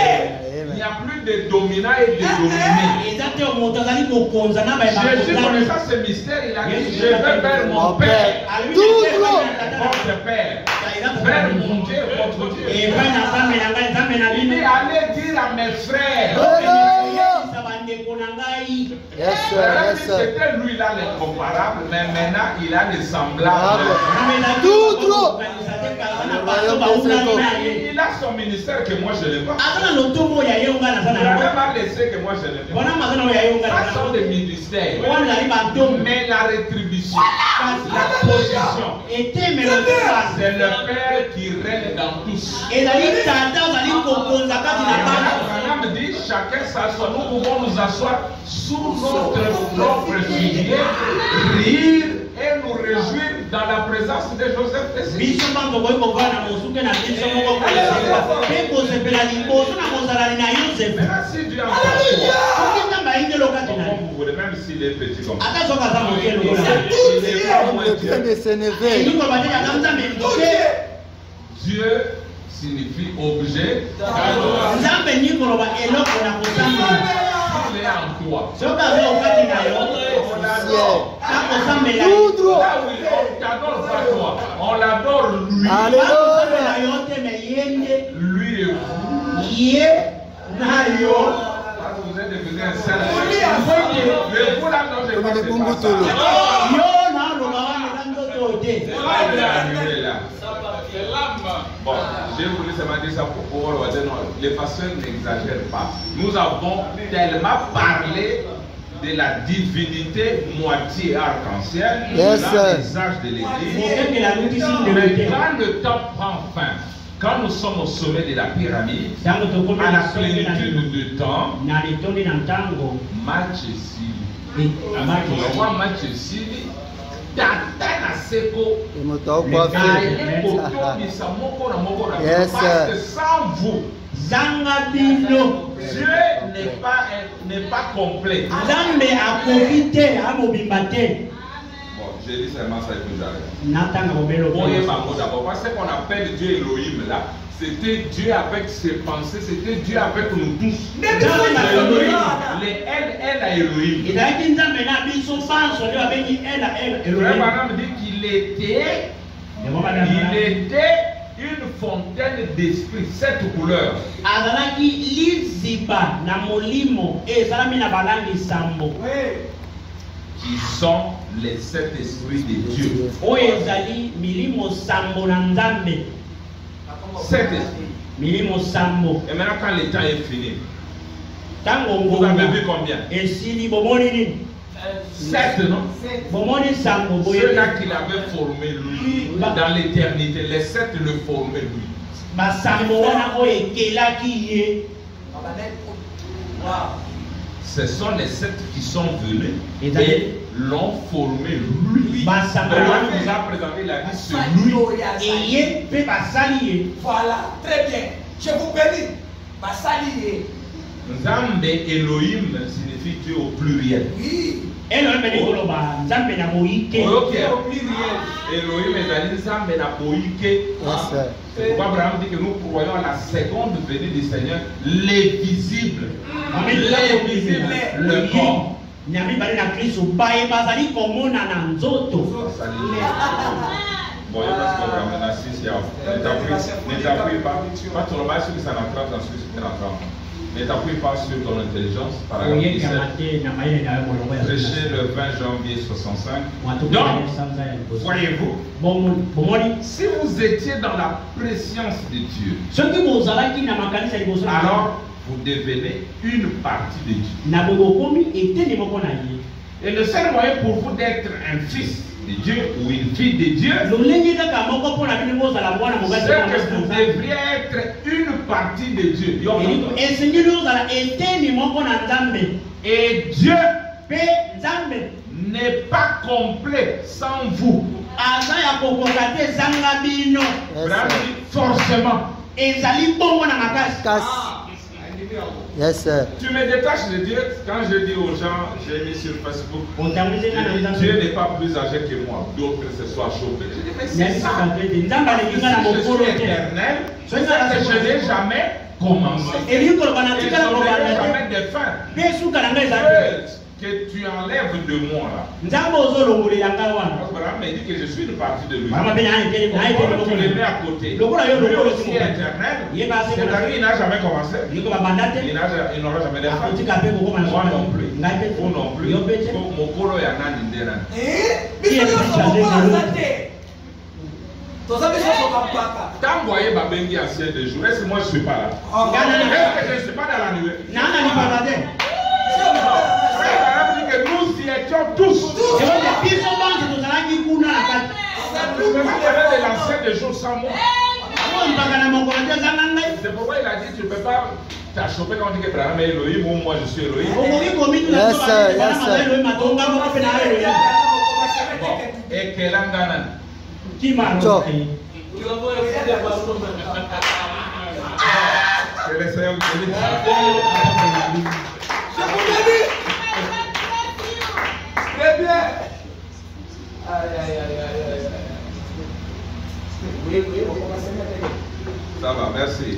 Il n'y a plus de dominant et de dominé. Jésus connaissant ce mystère, il a dit, je vais vers mon Père. Votre Père. Vers mon Dieu, votre Dieu. Il est allé dire à mes frères. C'était lui là l'incomparable, mais maintenant il a des semblables. Il a son ministère que moi je n'ai pas. Il a même laissé que moi je n'ai pas. Ça sont des ministères. Mais la rétribution, la position, c'est le Père qui règne dans tous. Madame dit, chacun s'assoit. Nous pouvons nous asseoir sous notre propre figuier, rire et nous réjouir dans la présence de Joseph et ses fils. Maintenant, si Dieu a encore toi, vous voulez, même s'il est petit comme ça, il est pas moins Dieu signifie objet. S'il est en toi, on l'adore lui. Lui et vous. Vous êtes devenu un seul. Mais vous là, non, je pense que bon, j'ai voulu seulement dire ça pour pouvoir dire non, les pasteurs n'exagèrent pas. Nous avons tellement parlé de la divinité moitié arc-en-ciel dans les âges de l'Église. Mais quand le temps prend fin, quand nous sommes au sommet de la pyramide, à la plénitude du temps, match ici. On voit match ici. Parce que sans vous, Dieu n'est pas complet. Bon, j'ai dit seulement ça et puis j'arrête. Parce qu'on appelle Dieu Elohim là, c'était Dieu avec ses pensées, c'était Dieu avec nous tous. Les elle à Elohim. Madame dit qu'il était une fontaine d'esprit, cette couleur. Qui sont les sept esprits de Dieu. Sept esprits. Et maintenant quand le temps est fini, vous avez vu combien? 7, non? Ceux-là qu'il avait formé lui dans l'éternité, les 7 le formaient lui. Ce sont les 7 qui sont venus et l'ont formé lui. Vraiment, il nous a présenté la vie sur lui. Voilà, très bien. Je vous bénis. Nzambe Elohim signifie Dieu au pluriel. Oui. Elohim est Nzambe na boïke. Pourquoi Abraham dit que nous croyons à la seconde venue du Seigneur, les visibles, le corps. Bon, il y a pas de problème, on a 6 ne t'appuie pas. Pas ton mal sur que ça n'entrave dans ce que c'est entrant. Ne t'appuie pas sur ton intelligence. Paragraphe 17. Prêché le 20 janvier 65. Donc, voyez-vous, si vous étiez dans la préscience de Dieu, alors vous devenez une partie de Dieu. Et le seul moyen pour vous d'être un fils de Dieu ou une fille de Dieu, c'est que vous devriez être une partie de Dieu. Et Dieu n'est pas complet sans vous. Forcément. Yes, sir. Tu me détaches de Dieu quand je dis aux gens, j'ai mis sur Facebook, Dieu n'est pas plus âgé que moi, d'autres se soient chauffés. Je dis, mais c'est ça. Je suis éternel, je n'ai jamais commencé. Et je n'aurai jamais de fin. Que tu enlèves de moi là. Abraham me dit que je suis une partie de lui. Tu le mets à côté. Lui aussi est éternel. C'est-à-dire qu'il n'a jamais commencé. Il n'aura jamais de fin. Moi non plus. Vous non plus. Mon colo est un indéna. Quand vous voyez Babengi ancien de jour, est-ce que moi je ne suis pas là? Est-ce que je ne suis pas dans la nuée? Nous y étions tous. Vous de l'ancien de jour sans moi. C'est pourquoi il a dit tu ne peux pas t'achoper quand on dit que Abraham est Elohim ou moi je suis Elohim. Yes, sir. Yes, sir. Bon. Et quel angana? Qui m'a que le Seigneur vous bénisse. Je vous bénis. Très bien. Ça va, merci.